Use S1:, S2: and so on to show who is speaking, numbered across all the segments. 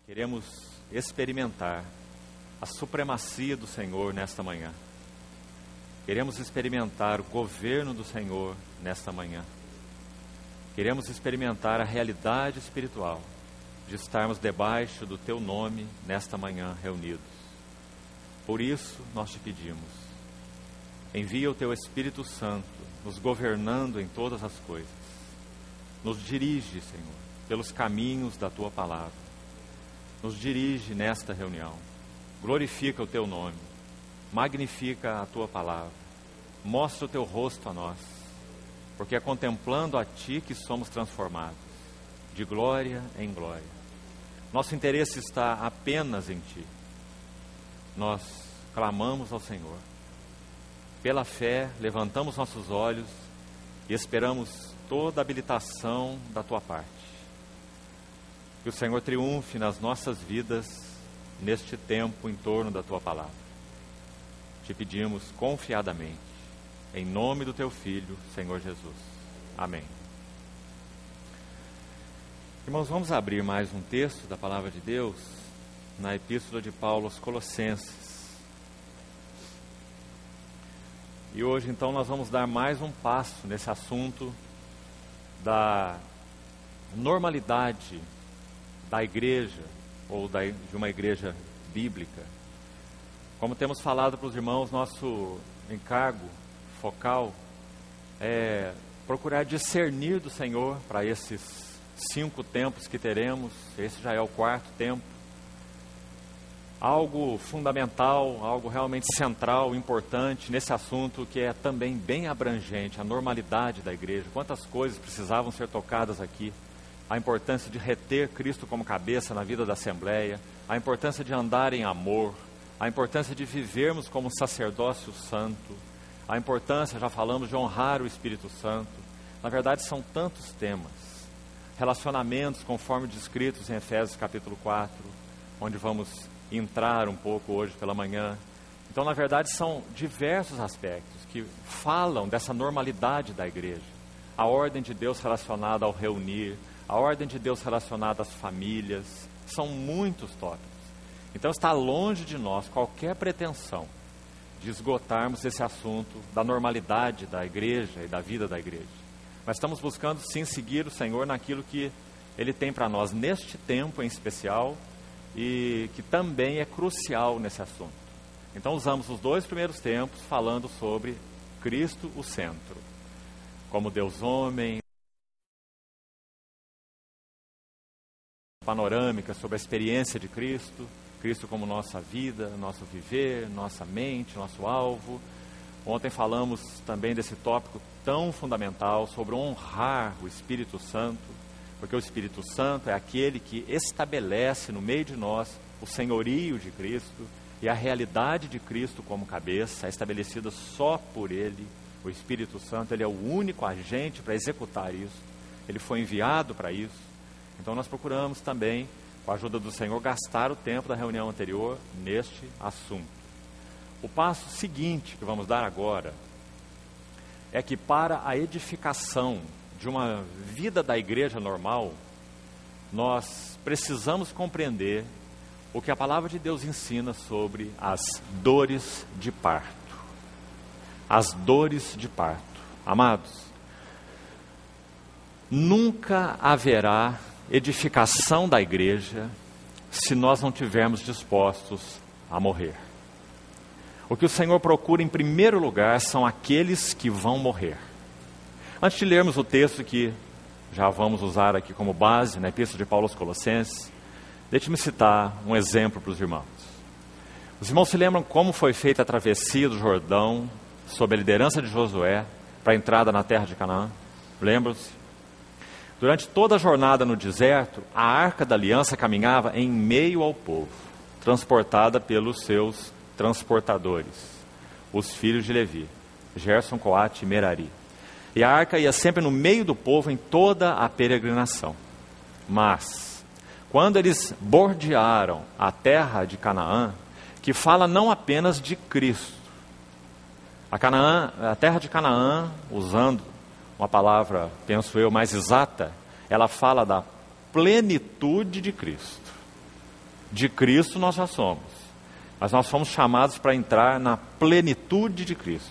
S1: Queremos experimentar a supremacia do Senhor nesta manhã. Queremos experimentar o governo do Senhor nesta manhã. Queremos experimentar a realidade espiritual de estarmos debaixo do Teu nome nesta manhã reunidos. Por isso nós te pedimos, envia o Teu Espírito Santo, nos governando em todas as coisas. Nos dirige, Senhor, pelos caminhos da Tua palavra. Nos dirige nesta reunião. Glorifica o Teu nome. Magnifica a Tua palavra. Mostra o Teu rosto a nós. Porque é contemplando a Ti que somos transformados, de glória em glória. Nosso interesse está apenas em Ti. Nós clamamos ao Senhor. Pela fé, levantamos nossos olhos e esperamos toda a habilitação da Tua parte. Que o Senhor triunfe nas nossas vidas, neste tempo em torno da Tua palavra. Te pedimos confiadamente, em nome do Teu Filho, Senhor Jesus. Amém. Irmãos, vamos abrir mais um texto da palavra de Deus, na Epístola de Paulo aos Colossenses. E hoje, então, nós vamos dar mais um passo nesse assunto da normalidade da igreja, ou de uma igreja bíblica. Como temos falado para os irmãos, nosso encargo focal é procurar discernir do Senhor para esses 5 tempos que teremos. Esse já é o 4º tempo. Algo fundamental, algo realmente central, importante nesse assunto que é também bem abrangente, a normalidade da igreja. Quantas coisas precisavam ser tocadas aqui. A importância de reter Cristo como cabeça na vida da Assembleia, a importância de andar em amor, a importância de vivermos como sacerdócio santo, a importância, já falamos, de honrar o Espírito Santo. Na verdade, são tantos temas. Relacionamentos, conforme descritos em Efésios capítulo 4, onde vamos entrar um pouco hoje pela manhã. Então, na verdade, são diversos aspectos que falam dessa normalidade da igreja. A ordem de Deus relacionada ao reunir, a ordem de Deus relacionada às famílias, são muitos tópicos. Então está longe de nós qualquer pretensão de esgotarmos esse assunto da normalidade da igreja e da vida da igreja. Mas estamos buscando sim seguir o Senhor naquilo que Ele tem para nós neste tempo em especial e que também é crucial nesse assunto. Então usamos os 2 primeiros tempos falando sobre Cristo o centro, como Deus homem, panorâmica sobre a experiência de Cristo, Cristo como nossa vida, nosso viver, nossa mente, nosso alvo. Ontem falamos também desse tópico tão fundamental sobre honrar o Espírito Santo, porque o Espírito Santo é aquele que estabelece no meio de nós o senhorio de Cristo e a realidade de Cristo como cabeça, é estabelecida só por Ele. O Espírito Santo, Ele é o único agente para executar isso, Ele foi enviado para isso. Então nós procuramos também, com a ajuda do Senhor, gastar o tempo da reunião anterior neste assunto. O passo seguinte que vamos dar agora é que para a edificação de uma vida da igreja normal, nós precisamos compreender o que a palavra de Deus ensina sobre as dores de parto. As dores de parto. Amados, nunca haverá edificação da igreja se nós não tivermos dispostos a morrer. O que o Senhor procura em primeiro lugar são aqueles que vão morrer. Antes de lermos o texto que já vamos usar aqui como base na Epístola de Paulo aos Colossenses, deixe-me citar um exemplo para os irmãos. Os irmãos se lembram como foi feita a travessia do Jordão sob a liderança de Josué para a entrada na terra de Canaã? Lembram-se? Durante toda a jornada no deserto, a Arca da Aliança caminhava em meio ao povo, transportada pelos seus transportadores, os filhos de Levi, Gerson, Coate e Merari. E a arca ia sempre no meio do povo em toda a peregrinação. Mas, quando eles bordearam a terra de Canaã, que fala não apenas de Cristo, a terra de Canaã, usando uma palavra, penso eu, mais exata, ela fala da plenitude de Cristo. De Cristo nós já somos. Mas nós fomos chamados para entrar na plenitude de Cristo.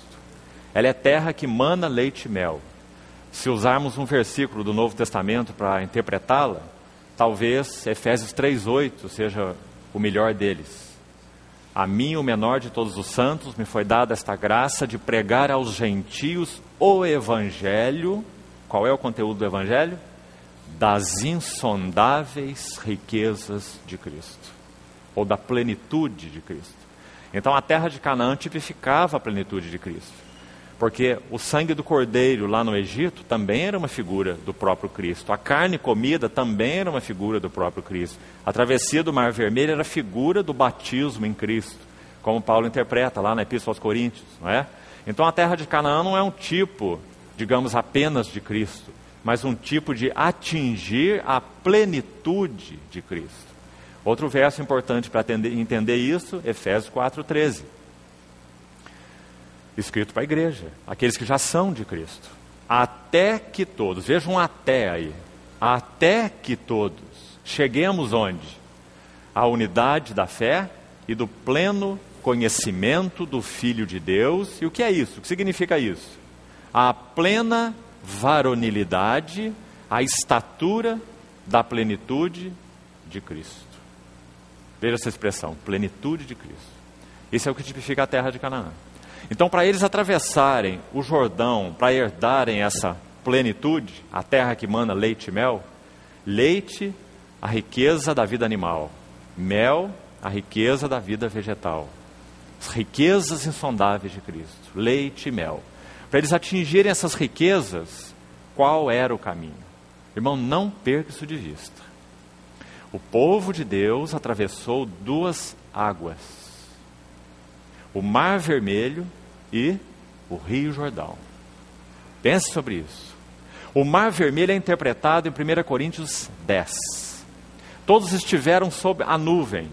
S1: Ela é terra que mana leite e mel. Se usarmos um versículo do Novo Testamento para interpretá-la, talvez Efésios 3:8 seja o melhor deles. A mim, o menor de todos os santos, me foi dada esta graça de pregar aos gentios o Evangelho. Qual é o conteúdo do Evangelho? Das insondáveis riquezas de Cristo, ou da plenitude de Cristo. Então a terra de Canaã tipificava a plenitude de Cristo, porque o sangue do cordeiro lá no Egito também era uma figura do próprio Cristo, a carne comida também era uma figura do próprio Cristo, a travessia do Mar Vermelho era figura do batismo em Cristo, como Paulo interpreta lá na Epístola aos Coríntios, não é? Então a terra de Canaã não é um tipo, digamos, apenas de Cristo, mas um tipo de atingir a plenitude de Cristo. Outro verso importante para entender isso, Efésios 4:13. Escrito para a igreja, aqueles que já são de Cristo. Até que todos, vejam um até aí, até que todos cheguemos onde? À unidade da fé e do pleno conhecimento do Filho de Deus. E o que é isso? O que significa isso? A plena varonilidade, a estatura da plenitude de Cristo. Veja essa expressão, plenitude de Cristo. Isso é o que tipifica a terra de Canaã. Então, para eles atravessarem o Jordão, para herdarem essa plenitude, a terra que mana leite e mel, leite, a riqueza da vida animal, mel, a riqueza da vida vegetal. As riquezas insondáveis de Cristo, leite e mel. Para eles atingirem essas riquezas, qual era o caminho? Irmão, não perca isso de vista. O povo de Deus atravessou duas águas: o Mar Vermelho e o Rio Jordão. Pense sobre isso. O Mar Vermelho é interpretado em 1 Coríntios 10. Todos estiveram sob a nuvem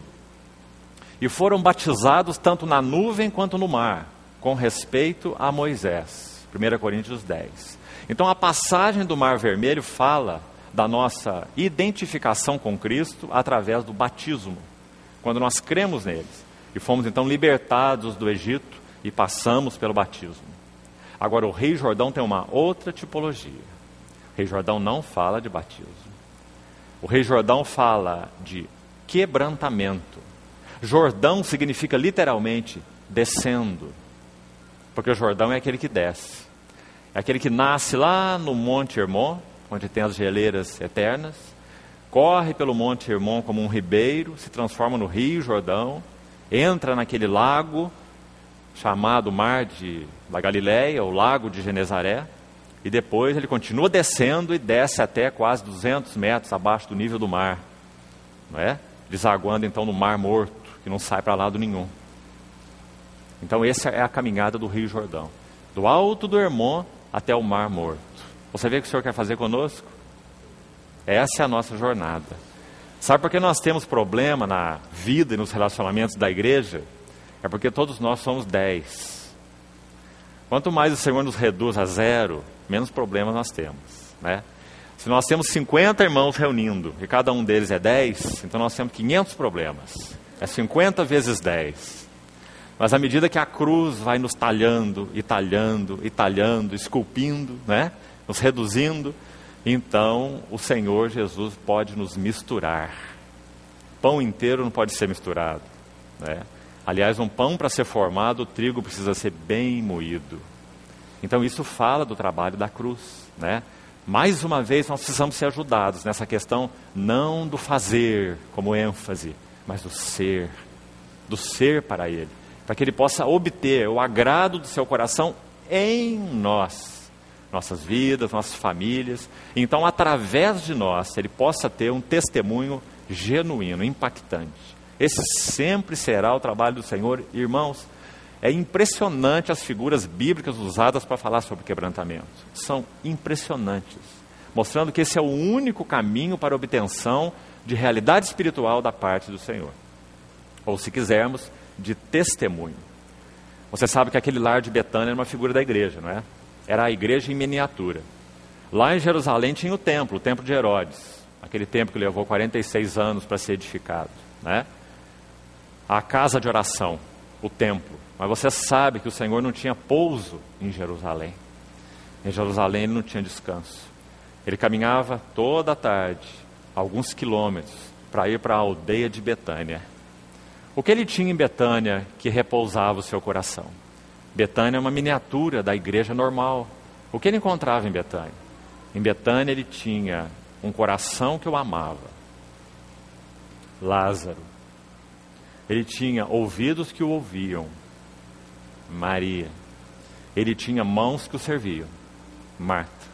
S1: e foram batizados tanto na nuvem quanto no mar, com respeito a Moisés. 1 Coríntios 10. Então a passagem do Mar Vermelho fala da nossa identificação com Cristo através do batismo, quando nós cremos neles e fomos então libertados do Egito e passamos pelo batismo. Agora o Rio Jordão tem uma outra tipologia. O Rio Jordão não fala de batismo. O Rio Jordão fala de quebrantamento. Jordão significa literalmente descendo, porque o Jordão é aquele que desce. É aquele que nasce lá no Monte Hermon, onde tem as geleiras eternas, corre pelo Monte Hermon como um ribeiro, se transforma no Rio Jordão, entra naquele lago chamado Mar da Galileia, ou Lago de Genezaré, e depois ele continua descendo e desce até quase 200 metros abaixo do nível do mar, não é? Desaguando então no Mar Morto, que não sai para lado nenhum. Então essa é a caminhada do Rio Jordão, do alto do Hermon até o Mar Morto. Você vê o que o Senhor quer fazer conosco? Essa é a nossa jornada. Sabe por que nós temos problema na vida e nos relacionamentos da igreja? É porque todos nós somos 10. Quanto mais o Senhor nos reduz a 0, menos problemas nós temos, né? Se nós temos 50 irmãos reunindo e cada um deles é 10, então nós temos 500 problemas. É 50 vezes 10. Mas à medida que a cruz vai nos talhando, e talhando, e talhando, esculpindo, né? Nos reduzindo, então o Senhor Jesus pode nos misturar. Pão inteiro não pode ser misturado, né? Aliás, um pão para ser formado, o trigo precisa ser bem moído. Então isso fala do trabalho da cruz, né? Mais uma vez nós precisamos ser ajudados nessa questão, não do fazer como ênfase, mas do ser para Ele, para que Ele possa obter o agrado do seu coração em nós, nossas vidas, nossas famílias. Então, através de nós, Ele possa ter um testemunho genuíno, impactante. Esse sempre será o trabalho do Senhor. Irmãos, é impressionante as figuras bíblicas usadas para falar sobre quebrantamento. São impressionantes, mostrando que esse é o único caminho para a obtenção de realidade espiritual da parte do Senhor. Ou, se quisermos, de testemunho. Você sabe que aquele lar de Betânia era uma figura da igreja, não é? Era a igreja em miniatura. Lá em Jerusalém tinha o templo de Herodes, aquele templo que levou 46 anos para ser edificado, né? a casa de oração, o templo. Mas você sabe que o Senhor não tinha pouso em Jerusalém. Em Jerusalém ele não tinha descanso. Ele caminhava toda a tarde, alguns quilômetros, para ir para a aldeia de Betânia. O que ele tinha em Betânia que repousava o seu coração? Betânia é uma miniatura da igreja normal. O que ele encontrava em Betânia? Em Betânia ele tinha um coração que o amava. Lázaro. Ele tinha ouvidos que o ouviam. Maria. Ele tinha mãos que o serviam. Marta.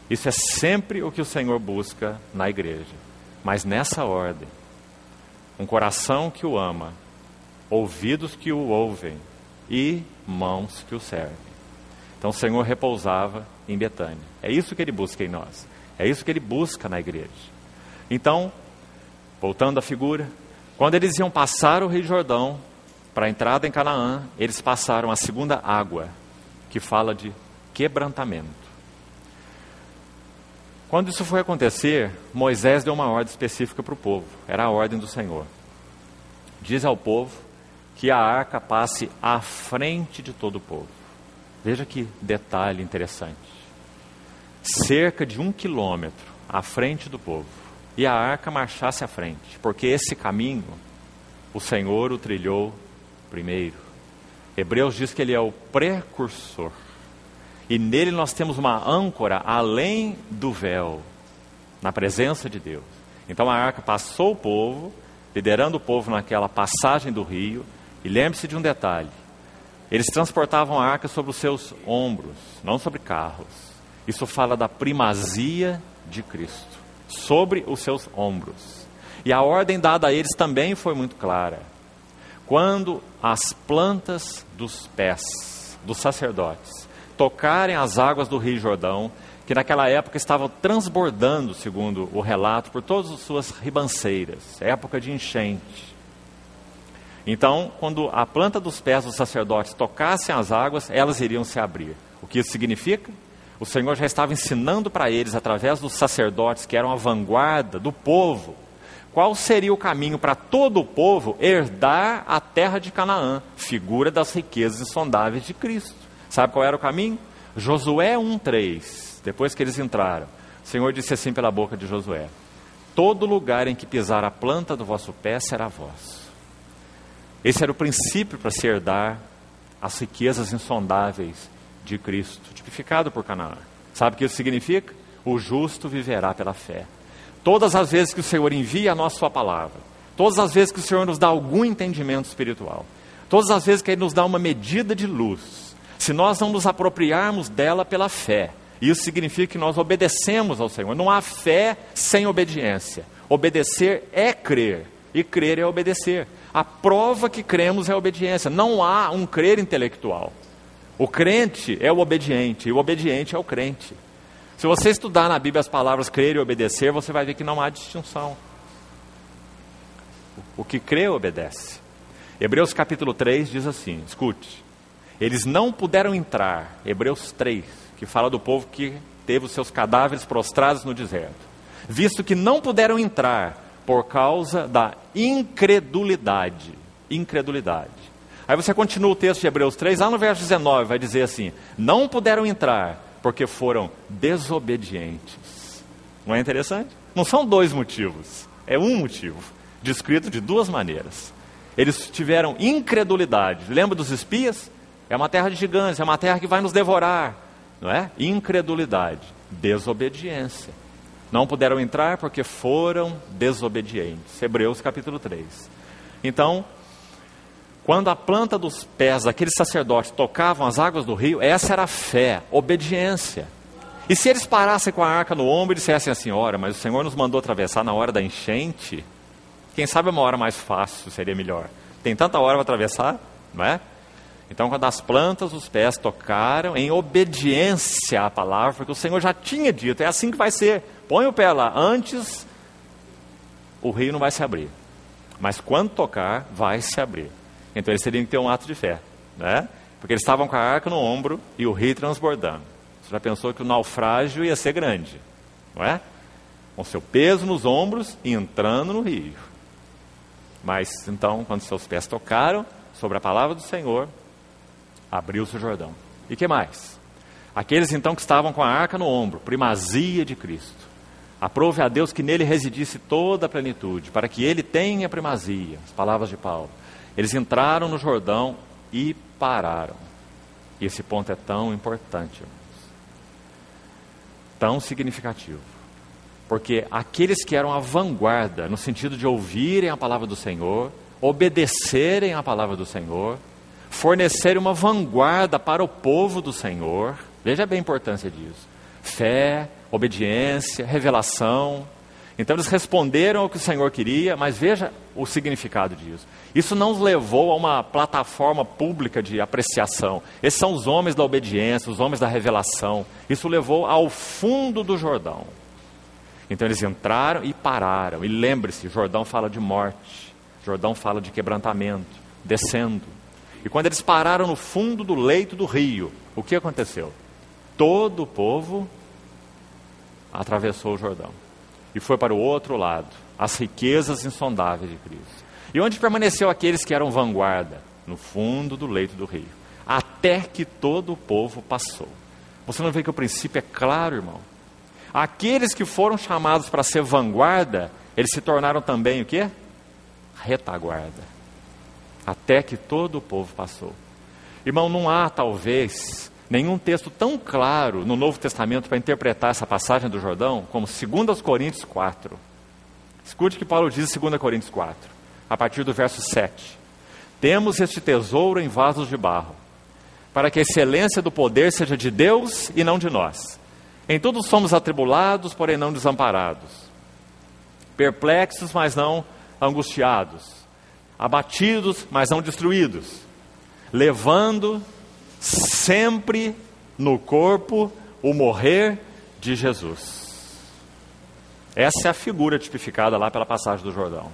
S1: Isso é sempre o que o Senhor busca na igreja. Mas nessa ordem. Um coração que o ama, ouvidos que o ouvem e mãos que o servem. Então o Senhor repousava em Betânia. É isso que Ele busca em nós. É isso que Ele busca na igreja. Então, voltando à figura, quando eles iam passar o Rio Jordão para a entrada em Canaã, eles passaram a segunda água, que fala de quebrantamento. Quando isso foi acontecer, Moisés deu uma ordem específica para o povo. Era a ordem do Senhor. Diz ao povo que a arca passe à frente de todo o povo. Veja que detalhe interessante. Cerca de 1 quilômetro à frente do povo. E a arca marchasse à frente. Porque esse caminho, o Senhor o trilhou primeiro. Hebreus diz que ele é o precursor. E nele nós temos uma âncora além do véu, na presença de Deus. Então a arca passou o povo, liderando o povo naquela passagem do rio. E lembre-se de um detalhe: eles transportavam a arca sobre os seus ombros, não sobre carros. Isso fala da primazia de Cristo, sobre os seus ombros. E a ordem dada a eles também foi muito clara. Quando as plantas dos pés dos sacerdotes tocarem as águas do Rio Jordão, que naquela época estavam transbordando, segundo o relato, por todas as suas ribanceiras, época de enchente. Então, quando a planta dos pés dos sacerdotes tocassem as águas, elas iriam se abrir. O que isso significa? O Senhor já estava ensinando para eles, através dos sacerdotes, que eram a vanguarda do povo, qual seria o caminho para todo o povo herdar a terra de Canaã, figura das riquezas insondáveis de Cristo. Sabe qual era o caminho? Josué 1:3, depois que eles entraram, o Senhor disse assim pela boca de Josué: todo lugar em que pisar a planta do vosso pé será vosso. Esse era o princípio para se herdar as riquezas insondáveis de Cristo, tipificado por Canaã. Sabe o que isso significa? O justo viverá pela fé. Todas as vezes que o Senhor envia a nós sua palavra, todas as vezes que o Senhor nos dá algum entendimento espiritual, todas as vezes que Ele nos dá uma medida de luz, se nós não nos apropriarmos dela pela fé, isso significa que nós obedecemos ao Senhor. Não há fé sem obediência. Obedecer é crer, e crer é obedecer. A prova que cremos é a obediência. Não há um crer intelectual. O crente é o obediente, e o obediente é o crente. Se você estudar na Bíblia as palavras crer e obedecer, você vai ver que não há distinção. O que crê, obedece. Hebreus capítulo 3 diz assim, escute: eles não puderam entrar, Hebreus 3, que fala do povo que teve os seus cadáveres prostrados no deserto, visto que não puderam entrar por causa da incredulidade. Incredulidade. Aí você continua o texto de Hebreus 3, lá no verso 19, vai dizer assim: não puderam entrar porque foram desobedientes. Não é interessante? Não são dois motivos, é um motivo, descrito de duas maneiras. Eles tiveram incredulidade. Lembra dos espias? É uma terra de gigantes, é uma terra que vai nos devorar, não é? Incredulidade, desobediência. Não puderam entrar porque foram desobedientes. Hebreus capítulo 3. Então, quando a planta dos pés daqueles sacerdotes tocavam as águas do rio, essa era a fé, obediência. E se eles parassem com a arca no ombro e dissessem assim: ora, mas o Senhor nos mandou atravessar na hora da enchente, quem sabe uma hora mais fácil seria melhor. Tem tanta hora para atravessar, não é? Então, quando as plantas dos pés tocaram, em obediência à palavra, porque o Senhor já tinha dito, é assim que vai ser. Põe o pé lá, antes o rio não vai se abrir. Mas quando tocar, vai se abrir. Então eles teriam que ter um ato de fé, né? Porque eles estavam com a arca no ombro e o rio transbordando. Você já pensou que o naufrágio ia ser grande, não é? Com seu peso nos ombros e entrando no rio. Mas então, quando seus pés tocaram sobre a palavra do Senhor, abriu-se o Jordão. E que mais? Aqueles então que estavam com a arca no ombro, primazia de Cristo. Aprove a Deus que nele residisse toda a plenitude, para que ele tenha primazia. As palavras de Paulo. Eles entraram no Jordão e pararam. E esse ponto é tão importante, irmãos. Tão significativo. Porque aqueles que eram a vanguarda, no sentido de ouvirem a palavra do Senhor, obedecerem a palavra do Senhor, fornecerem uma vanguarda para o povo do Senhor, veja bem a importância disso. Fé, obediência, revelação. Então eles responderam ao que o Senhor queria, mas veja o significado disso. Isso não os levou a uma plataforma pública de apreciação. Esses são os homens da obediência, os homens da revelação. Isso levou ao fundo do Jordão. Então eles entraram e pararam. E lembre-se, Jordão fala de morte. Jordão fala de quebrantamento, descendo. E quando eles pararam no fundo do leito do rio, o que aconteceu? Todo o povo atravessou o Jordão e foi para o outro lado, as riquezas insondáveis de Cristo. E onde permaneceu aqueles que eram vanguarda? No fundo do leito do rio, até que todo o povo passou. Você não vê que o princípio é claro, irmão? Aqueles que foram chamados para ser vanguarda, eles se tornaram também o quê? Retaguarda. Até que todo o povo passou. Irmão, não há talvez nenhum texto tão claro no Novo Testamento para interpretar essa passagem do Jordão como 2 Coríntios 4. Escute o que Paulo diz em 2 Coríntios 4, a partir do verso 7. Temos este tesouro em vasos de barro, para que a excelência do poder seja de Deus e não de nós. Em tudo somos atribulados, porém não desamparados. Perplexos, mas não angustiados. Abatidos, mas não destruídos. Levando sempre no corpo o morrer de Jesus. Essa é a figura tipificada lá pela passagem do Jordão.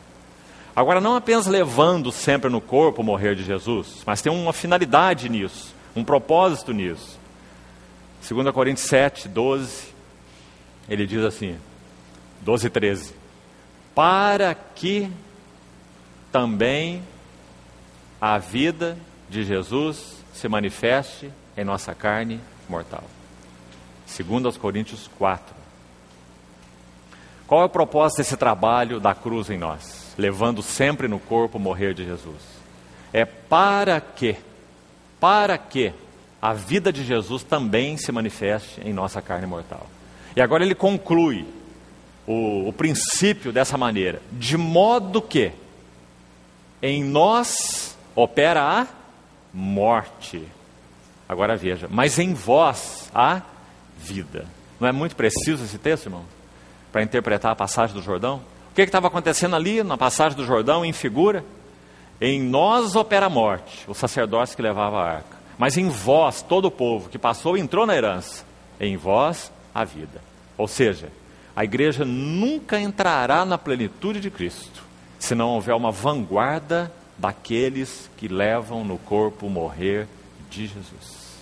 S1: Agora, não apenas levando sempre no corpo o morrer de Jesus, mas tem uma finalidade nisso, um propósito nisso. 2 Coríntios 7, 12, ele diz assim, 12 e 13, para que também a vida de Jesus se manifeste em nossa carne mortal. 2 Coríntios 4. Qual é o propósito desse trabalho da cruz em nós? Levando sempre no corpo o morrer de Jesus. É para que a vida de Jesus também se manifeste em nossa carne mortal. E agora ele conclui o princípio dessa maneira. De modo que em nós opera a morte. Agora veja, mas em vós a vida. Não é muito preciso esse texto, irmão? Para interpretar a passagem do Jordão? O que estava acontecendo ali na passagem do Jordão em figura? Em nós opera a morte, o sacerdócio que levava a arca. Mas em vós, todo o povo que passou e entrou na herança, em vós a vida. Ou seja, a igreja nunca entrará na plenitude de Cristo, se não houver uma vanguarda daqueles que levam no corpo o morrer de Jesus.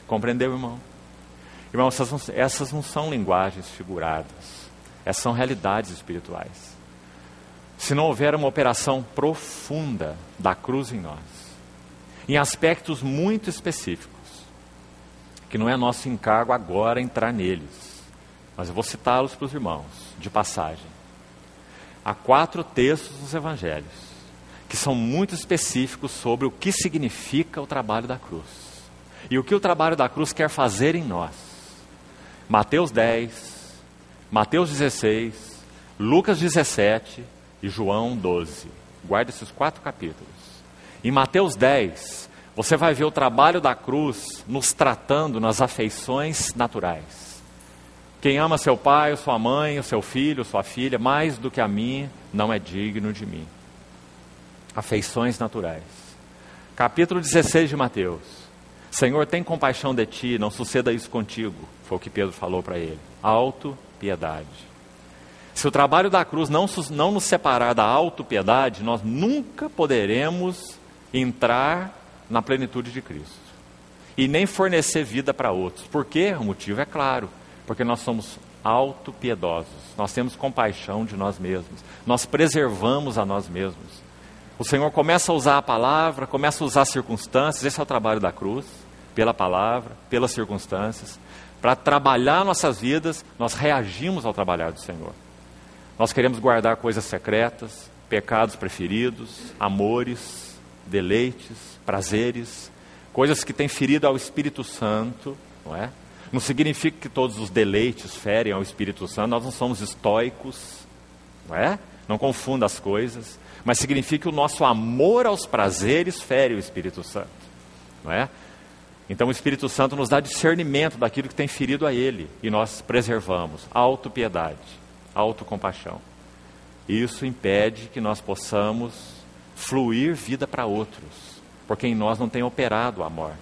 S1: Compreendeu, irmão? Irmão, essas não são linguagens figuradas, essas são realidades espirituais. Se não houver uma operação profunda da cruz em nós, em aspectos muito específicos, que não é nosso encargo agora entrar neles, mas eu vou citá-los para os irmãos, de passagem. Há 4 textos nos evangelhos, que são muito específicos sobre o que significa o trabalho da cruz, e o que o trabalho da cruz quer fazer em nós. Mateus 10, Mateus 16, Lucas 17 e João 12. Guarde esses 4 capítulos. Em Mateus 10, você vai ver o trabalho da cruz nos tratando nas afeições naturais. Quem ama seu pai, sua mãe, o seu filho, sua filha, mais do que a mim, não é digno de mim. Afeições naturais. Capítulo 16 de Mateus. Senhor, tem compaixão de ti, não suceda isso contigo. Foi o que Pedro falou para ele. Autopiedade. Se o trabalho da cruz não nos separar da autopiedade, nós nunca poderemos entrar na plenitude de Cristo. E nem fornecer vida para outros. Por quê? O motivo é claro. Porque nós somos autopiedosos. Nós temos compaixão de nós mesmos. Nós preservamos a nós mesmos. O Senhor começa a usar a palavra, começa a usar as circunstâncias. Esse é o trabalho da cruz, pela palavra, pelas circunstâncias. Para trabalhar nossas vidas, nós reagimos ao trabalhar do Senhor. Nós queremos guardar coisas secretas, pecados preferidos, amores, deleites, prazeres, coisas que têm ferido ao Espírito Santo, não é? Não significa que todos os deleites ferem ao Espírito Santo, nós não somos estoicos, não é? Não confunda as coisas, mas significa que o nosso amor aos prazeres fere o Espírito Santo, não é? Então o Espírito Santo nos dá discernimento daquilo que tem ferido a Ele, e nós preservamos autopiedade, autocompaixão. Isso impede que nós possamos fluir vida para outros, porque em nós não tem operado a morte.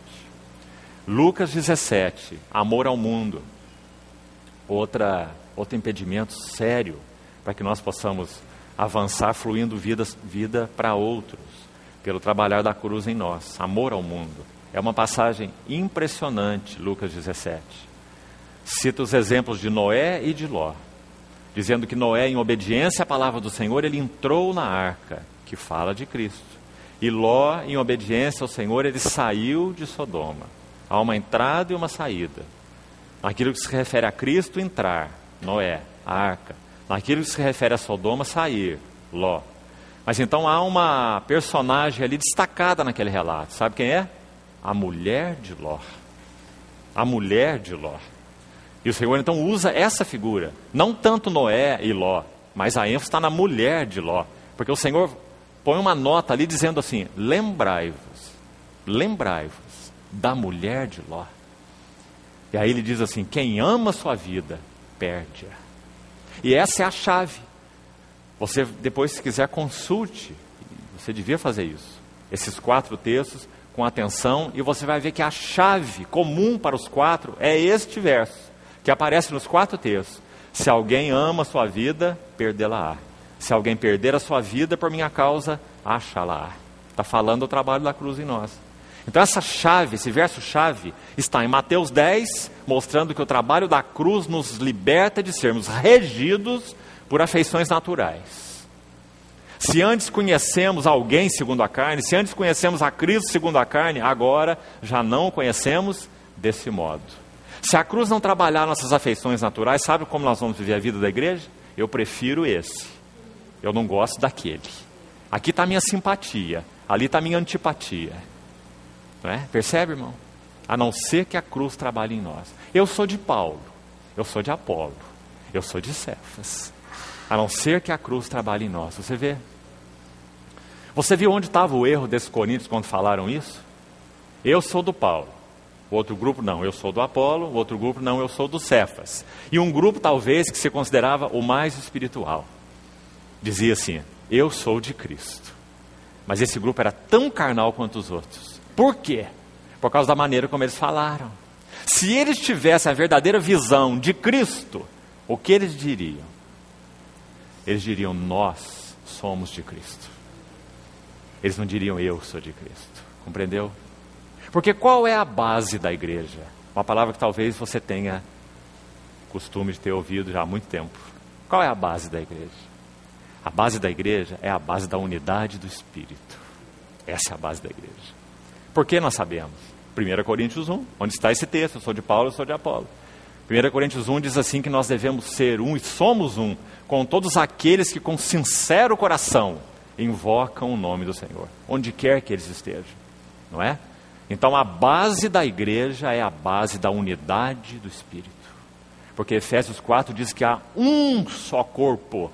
S1: Lucas 17, amor ao mundo. Outro impedimento sério para que nós possamos avançar fluindo vida para outros, pelo trabalhar da cruz em nós. Amor ao mundo. É uma passagem impressionante, Lucas 17. Cita os exemplos de Noé e de Ló, dizendo que Noé, em obediência à palavra do Senhor, ele entrou na arca, que fala de Cristo. E Ló, em obediência ao Senhor, ele saiu de Sodoma. Há uma entrada e uma saída. Naquilo que se refere a Cristo, entrar, Noé, a arca. Naquilo que se refere a Sodoma, sair, Ló. Mas então há uma personagem ali destacada naquele relato. Sabe quem é? A mulher de Ló. A mulher de Ló. E o Senhor então usa essa figura. Não tanto Noé e Ló, mas a ênfase está na mulher de Ló. Porque o Senhor põe uma nota ali dizendo assim: lembrai-vos da mulher de Ló. E aí ele diz assim: quem ama sua vida, perde-a. E essa é a chave. Você depois, se quiser, consulte. Você devia fazer isso. Esses 4 textos com atenção, e você vai ver que a chave comum para os 4 é este verso, que aparece nos 4 textos. Se alguém ama sua vida, perdê-la-á. Se alguém perder a sua vida por minha causa, achá-la-á. Está falando do trabalho da cruz em nós. Então essa chave, esse verso-chave, está em Mateus 10, mostrando que o trabalho da cruz nos liberta de sermos regidos por afeições naturais. Se antes conhecemos alguém segundo a carne, se antes conhecemos a Cristo segundo a carne, agora já não o conhecemos desse modo. Se a cruz não trabalhar nossas afeições naturais, sabe como nós vamos viver a vida da igreja? Eu prefiro esse. Eu não gosto daquele. Aqui está a minha simpatia, ali está a minha antipatia. Não é? Percebe, irmão? A não ser que a cruz trabalhe em nós. Eu sou de Paulo, eu sou de Apolo, eu sou de Cefas. A não ser que a cruz trabalhe em nós. Você vê? Você viu onde estava o erro desses coríntios quando falaram isso? Eu sou do Paulo. O outro grupo, não, eu sou do Apolo. O outro grupo, não, eu sou do Cefas. E um grupo, talvez, que se considerava o mais espiritual, dizia assim: eu sou de Cristo. Mas esse grupo era tão carnal quanto os outros. Por quê? Por causa da maneira como eles falaram. Se eles tivessem a verdadeira visão de Cristo, o que eles diriam? Eles diriam: nós somos de Cristo. Eles não diriam: eu sou de Cristo. Compreendeu? Porque qual é a base da igreja? Uma palavra que talvez você tenha costume de ter ouvido já há muito tempo. Qual é a base da igreja? A base da igreja é a base da unidade do Espírito. Essa é a base da igreja. Por que nós sabemos? 1 Coríntios 1, onde está esse texto: eu sou de Paulo, eu sou de Apolo. 1 Coríntios 1 diz assim que nós devemos ser um e somos um com todos aqueles que com sincero coração invocam o nome do Senhor, onde quer que eles estejam, não é? Então a base da igreja é a base da unidade do Espírito, porque Efésios 4 diz que há um só corpo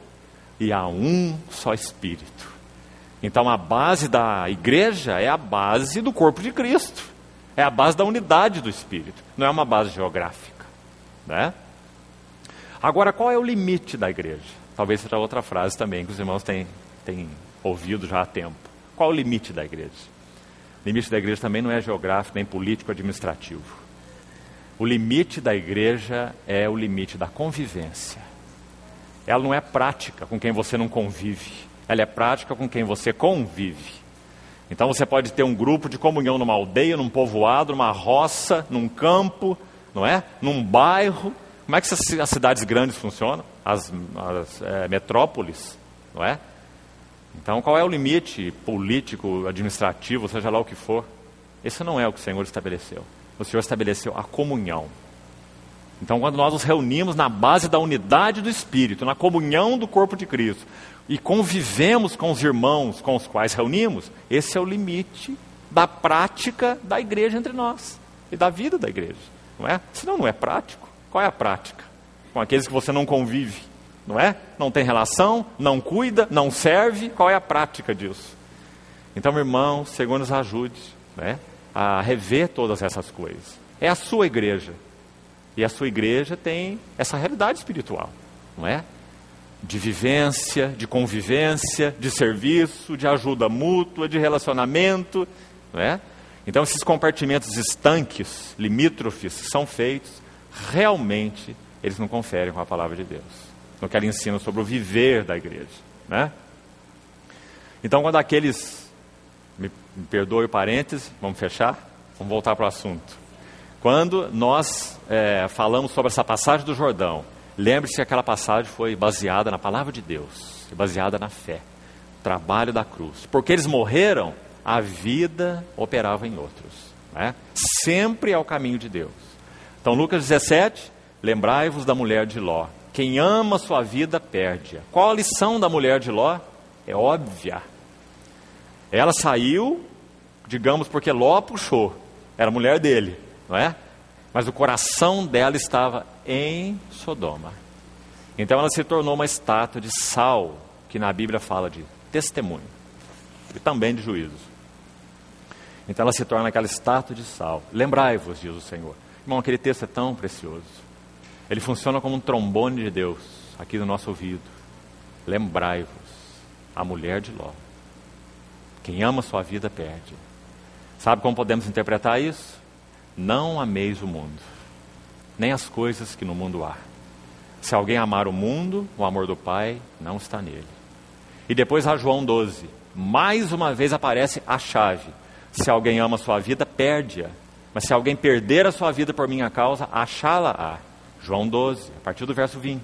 S1: e há um só Espírito. Então a base da igreja é a base do corpo de Cristo, é a base da unidade do Espírito, não é uma base geográfica, né? Agora, qual é o limite da igreja? Talvez seja outra frase também que os irmãos têm ouvido já há tempo. Qual é o limite da igreja? O limite da igreja também não é geográfico, nem político, administrativo. O limite da igreja é o limite da convivência. Ela não é prática com quem você não convive. Ela é prática com quem você convive. Então você pode ter um grupo de comunhão numa aldeia, num povoado, numa roça, num campo, não é? Num bairro. Como é que as cidades grandes funcionam? As metrópoles, não é? Então, qual é o limite político, administrativo, seja lá o que for? Esse não é o que o Senhor estabeleceu. O Senhor estabeleceu a comunhão. Então, quando nós nos reunimos na base da unidade do Espírito, na comunhão do corpo de Cristo, e convivemos com os irmãos com os quais reunimos, esse é o limite da prática da igreja entre nós e da vida da igreja, não é? Senão não é prático. Qual é a prática? Com aqueles que você não convive, não é? Não tem relação, não cuida, não serve, qual é a prática disso? Então, meu irmão, Senhor nos ajude, né, a rever todas essas coisas. É a sua igreja, e a sua igreja tem essa realidade espiritual, não é? De vivência, de convivência, de serviço, de ajuda mútua, de relacionamento, não é? Então esses compartimentos estanques, limítrofes, são feitos, realmente eles não conferem com a palavra de Deus, no que ela ensina sobre o viver da igreja, né? Então quando aqueles, me perdoe o parêntese, vamos fechar, vamos voltar para o assunto. Quando nós falamos sobre essa passagem do Jordão, lembre-se que aquela passagem foi baseada na palavra de Deus, baseada na fé, trabalho da cruz. Porque eles morreram, a vida operava em outros, né? Sempre é o caminho de Deus. Então, Lucas 17, lembrai-vos da mulher de Ló. Quem ama sua vida, perde-a. Qual a lição da mulher de Ló? É óbvia. Ela saiu, digamos, porque Ló puxou. Era a mulher dele, não é? Mas o coração dela estava em Sodoma. Então ela se tornou uma estátua de sal, que na Bíblia fala de testemunho, e também de juízo. Então ela se torna aquela estátua de sal. Lembrai-vos, diz o Senhor. Irmão, aquele texto é tão precioso. Ele funciona como um trombone de Deus, aqui no nosso ouvido. Lembrai-vos, a mulher de Ló. Quem ama sua vida, perde. Sabe como podemos interpretar isso? Não ameis o mundo, nem as coisas que no mundo há. Se alguém amar o mundo, o amor do Pai não está nele. E depois a João 12, mais uma vez aparece a chave. Se alguém ama a sua vida, perde-a. Mas se alguém perder a sua vida por minha causa, achá-la-á. João 12, a partir do verso 20.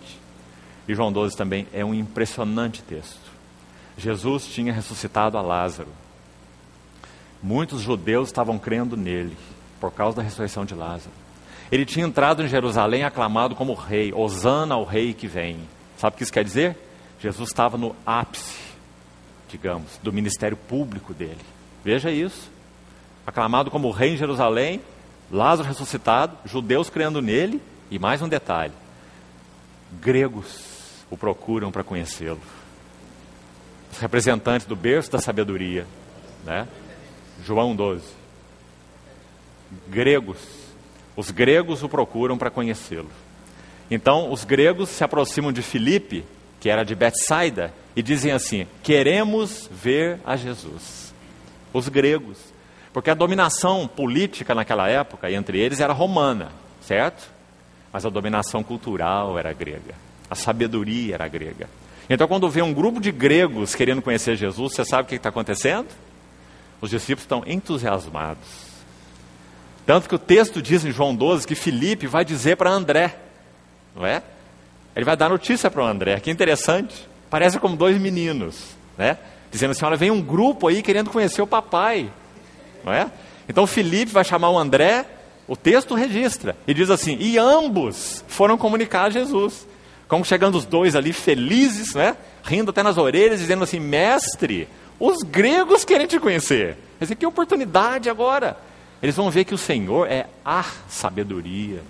S1: E João 12 também é um impressionante texto. Jesus tinha ressuscitado a Lázaro. Muitos judeus estavam crendo nele, por causa da ressurreição de Lázaro. Ele tinha entrado em Jerusalém aclamado como rei, Hosana ao rei que vem. Sabe o que isso quer dizer? Jesus estava no ápice, digamos, do ministério público dele. Veja isso. Aclamado como rei em Jerusalém, Lázaro ressuscitado, judeus crendo nele, e mais um detalhe, gregos o procuram para conhecê-lo. Os representantes do berço da sabedoria, né? João 12. Gregos. Os gregos o procuram para conhecê-lo. Então, os gregos se aproximam de Filipe, que era de Betsaida, e dizem assim: queremos ver a Jesus. Os gregos. Porque a dominação política naquela época, entre eles, era romana, certo? Mas a dominação cultural era grega. A sabedoria era grega. Então, quando vê um grupo de gregos querendo conhecer Jesus, você sabe o que está acontecendo? Os discípulos estão entusiasmados. Tanto que o texto diz em João 12 que Filipe vai dizer para André, não é? Ele vai dar notícia para o André, que interessante. Parece como dois meninos, né? Dizendo assim: olha, vem um grupo aí querendo conhecer o papai, não é? Então Filipe vai chamar o André, o texto registra, e diz assim: e ambos foram comunicar a Jesus. Como chegando os dois ali felizes, né? Rindo até nas orelhas, dizendo assim: mestre, os gregos querem te conhecer. Quer dizer, que oportunidade agora. Eles vão ver que o Senhor é a sabedoria.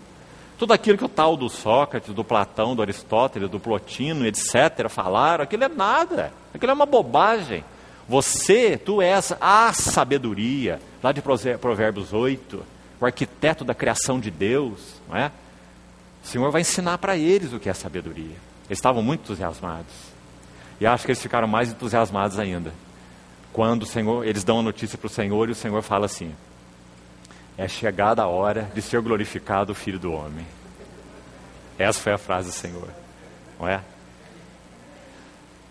S1: Tudo aquilo que o tal do Sócrates, do Platão, do Aristóteles, do Plotino, etc. falaram, aquilo é nada. Aquilo é uma bobagem. Tu és a sabedoria. Lá de Provérbios 8, o arquiteto da criação de Deus, não é? O Senhor vai ensinar para eles o que é sabedoria. Eles estavam muito entusiasmados. E acho que eles ficaram mais entusiasmados ainda. Quando o Senhor, eles dão a notícia para o Senhor e o Senhor fala assim: é chegada a hora de ser glorificado o Filho do Homem. Essa foi a frase do Senhor, não é?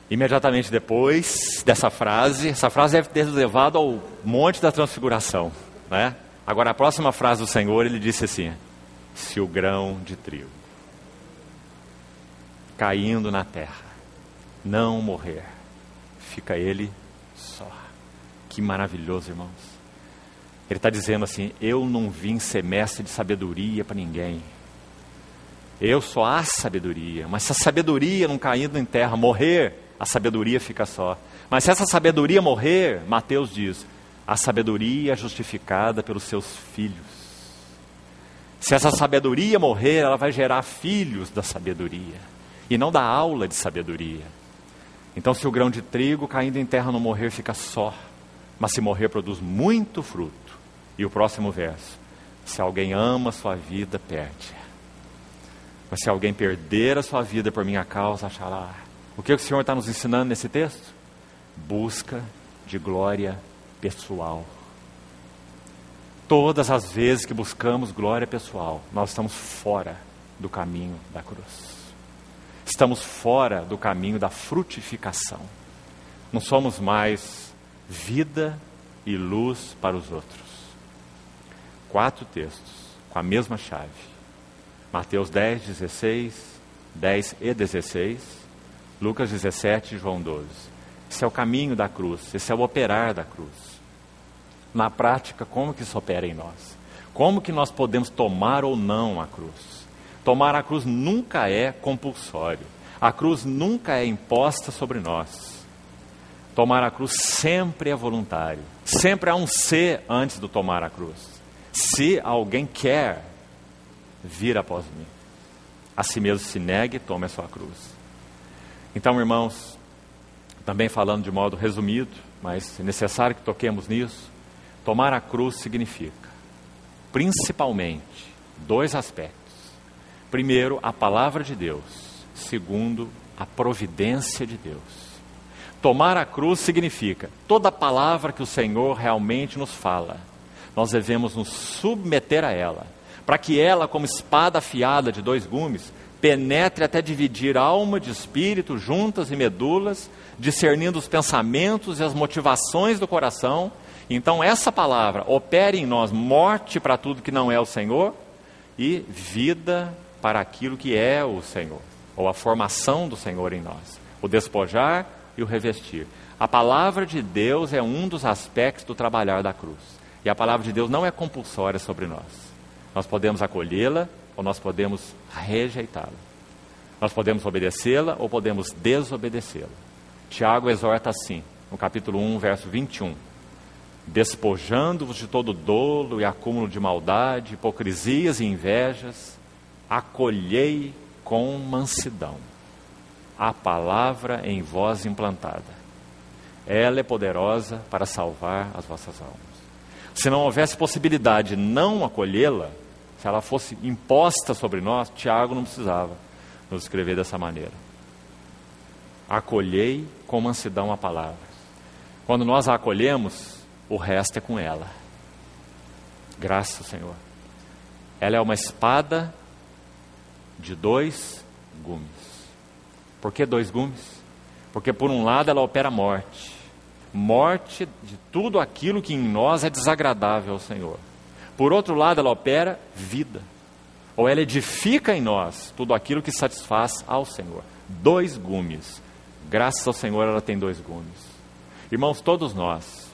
S1: Imediatamente depois dessa frase, essa frase deve ter levado ao Monte da Transfiguração, não é? Agora a próxima frase do Senhor, ele disse assim: se o grão de trigo caindo na terra não morrer, fica Ele só. Que maravilhoso, irmãos. Ele está dizendo assim, eu não vim ser mestre de sabedoria para ninguém. Eu sou a sabedoria, mas se a sabedoria não caindo em terra, morrer, a sabedoria fica só. Mas se essa sabedoria morrer, Mateus diz, a sabedoria é justificada pelos seus filhos. Se essa sabedoria morrer, ela vai gerar filhos da sabedoria, e não da aula de sabedoria. Então, se o grão de trigo caindo em terra não morrer, fica só. Mas se morrer, produz muito fruto. E o próximo verso, se alguém ama a sua vida, perde. Mas se alguém perder a sua vida por minha causa, achará. O que o Senhor está nos ensinando nesse texto? Busca de glória pessoal. Todas as vezes que buscamos glória pessoal, nós estamos fora do caminho da cruz. Estamos fora do caminho da frutificação. Não somos mais vida e luz para os outros. 4 textos com a mesma chave. Mateus 10, 16, 10 e 16, Lucas 17 e João 12. Esse é o caminho da cruz, esse é o operar da cruz. Na prática, como que isso opera em nós? Como que nós podemos tomar ou não a cruz? Tomar a cruz nunca é compulsório. A cruz nunca é imposta sobre nós. Tomar a cruz sempre é voluntário. Sempre há um se antes do tomar a cruz. Se alguém quer vir após mim, a si mesmo se negue e tome a sua cruz. Então, irmãos, também falando de modo resumido, mas é necessário que toquemos nisso, tomar a cruz significa, principalmente, 2 aspectos. Primeiro, a palavra de Deus. Segundo, a providência de Deus. Tomar a cruz significa toda palavra que o Senhor realmente nos fala. Nós devemos nos submeter a ela, para que ela, como espada afiada de 2 gumes, penetre até dividir alma de espírito, juntas e medulas, discernindo os pensamentos e as motivações do coração. Então essa palavra opere em nós morte para tudo que não é o Senhor e vida para aquilo que é o Senhor, ou a formação do Senhor em nós, o despojar e o revestir. A palavra de Deus é um dos aspectos do trabalhar da cruz. E a palavra de Deus não é compulsória sobre nós. Nós podemos acolhê-la ou nós podemos rejeitá-la. Nós podemos obedecê-la ou podemos desobedecê-la. Tiago exorta assim, no capítulo 1, verso 21. Despojando-vos de todo dolo e acúmulo de maldade, hipocrisias e invejas, acolhei com mansidão a palavra em vós implantada. Ela é poderosa para salvar as vossas almas. Se não houvesse possibilidade de não acolhê-la, se ela fosse imposta sobre nós, Tiago não precisava nos escrever dessa maneira. Acolhei com mansidão a palavra. Quando nós a acolhemos, o resto é com ela. Graças ao Senhor. Ela é uma espada de 2 gumes. Por que 2 gumes? Porque por um lado ela opera morte. Morte de tudo aquilo que em nós é desagradável ao Senhor. Por outro lado, ela opera vida. Ou ela edifica em nós tudo aquilo que satisfaz ao Senhor. 2 gumes. Graças ao Senhor, ela tem 2 gumes. Irmãos, todos nós,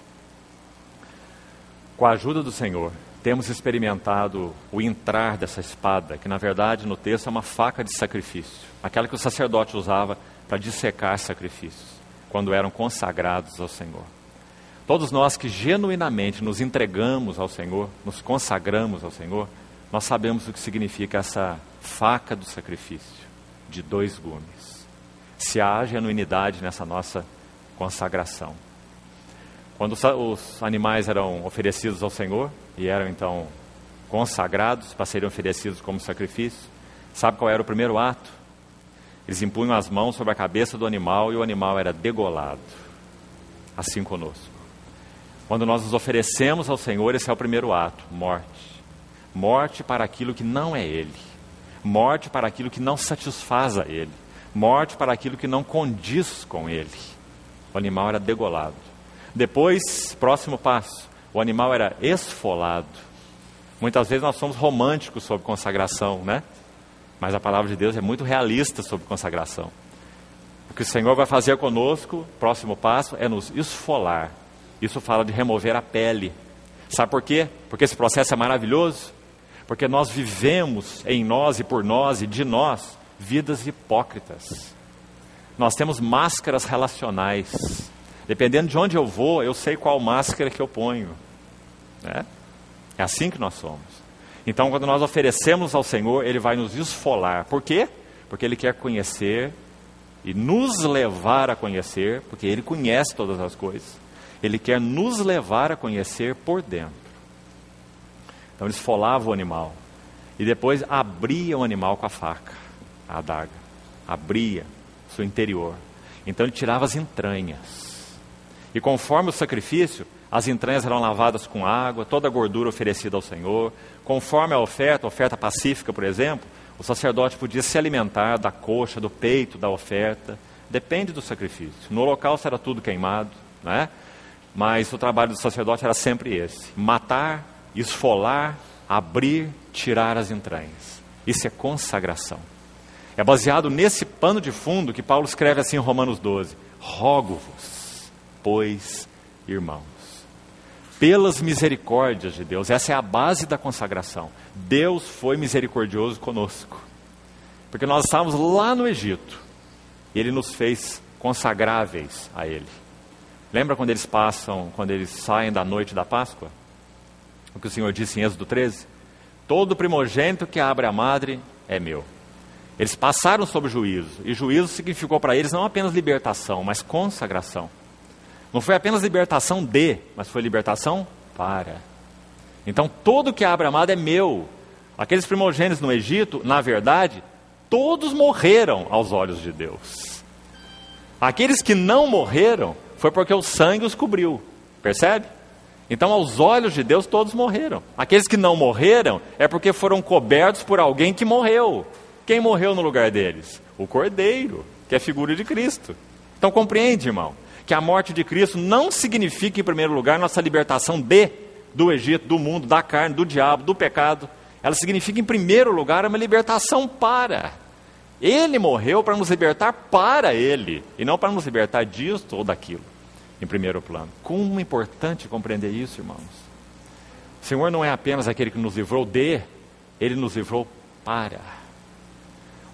S1: com a ajuda do Senhor, temos experimentado o entrar dessa espada, que na verdade no texto é uma faca de sacrifício. Aquela que o sacerdote usava para dissecar sacrifícios, quando eram consagrados ao Senhor. Todos nós que genuinamente nos entregamos ao Senhor, nos consagramos ao Senhor, nós sabemos o que significa essa faca do sacrifício, de 2 gumes. Se há genuinidade nessa nossa consagração. Quando os animais eram oferecidos ao Senhor, e eram então consagrados para serem oferecidos como sacrifício, sabe qual era o primeiro ato? Eles impunham as mãos sobre a cabeça do animal e o animal era degolado. Assim conosco. Quando nós nos oferecemos ao Senhor, esse é o primeiro ato, morte. Morte para aquilo que não é Ele. Morte para aquilo que não satisfaz a Ele. Morte para aquilo que não condiz com Ele. O animal era degolado. Depois, próximo passo, o animal era esfolado. Muitas vezes nós somos românticos sobre consagração, né? Mas a palavra de Deus é muito realista sobre consagração. O que o Senhor vai fazer conosco, próximo passo, é nos esfolar. Isso fala de remover a pele. Sabe por quê? Porque esse processo é maravilhoso. Porque nós vivemos em nós e por nós e de nós vidas hipócritas. Nós temos máscaras relacionais. Dependendo de onde eu vou, eu sei qual máscara que eu ponho. Né? É assim que nós somos. Então, quando nós oferecemos ao Senhor, Ele vai nos esfolar. Por quê? Porque Ele quer conhecer e nos levar a conhecer, porque Ele conhece todas as coisas. Ele quer nos levar a conhecer por dentro. Então ele esfolava o animal e depois abria o animal com a faca, a adaga. Abria o seu interior. Então ele tirava as entranhas. E conforme o sacrifício, as entranhas eram lavadas com água, toda a gordura oferecida ao Senhor. Conforme a oferta pacífica, por exemplo, o sacerdote podia se alimentar da coxa, do peito, da oferta. Depende do sacrifício. No holocausto era tudo queimado, né? Mas o trabalho do sacerdote era sempre esse: matar, esfolar, abrir, tirar as entranhas. Isso é consagração. É baseado nesse pano de fundo que Paulo escreve assim em Romanos 12: rogo-vos, pois, irmãos, pelas misericórdias de Deus. Essa é a base da consagração. Deus foi misericordioso conosco, porque nós estávamos lá no Egito e Ele nos fez consagráveis a Ele. Lembra quando eles saem da noite da Páscoa? O que o Senhor disse em Êxodo 13? Todo primogênito que abre a madre é meu. Eles passaram sob juízo, e juízo significou para eles não apenas libertação, mas consagração. Não foi apenas libertação mas foi libertação para. Então todo que abre a madre é meu. Aqueles primogênitos no Egito, na verdade, todos morreram aos olhos de Deus. Aqueles que não morreram, foi porque o sangue os cobriu. Percebe? Então, aos olhos de Deus, todos morreram. Aqueles que não morreram, é porque foram cobertos por alguém que morreu. Quem morreu no lugar deles? O Cordeiro, que é figura de Cristo. Então, compreende, irmão, que a morte de Cristo não significa, em primeiro lugar, nossa libertação do Egito, do mundo, da carne, do diabo, do pecado. Ela significa, em primeiro lugar, uma libertação para. Ele morreu para nos libertar para Ele, e não para nos libertar disto ou daquilo, em primeiro plano. Como é importante compreender isso, irmãos. O Senhor não é apenas aquele que nos livrou Ele nos livrou para.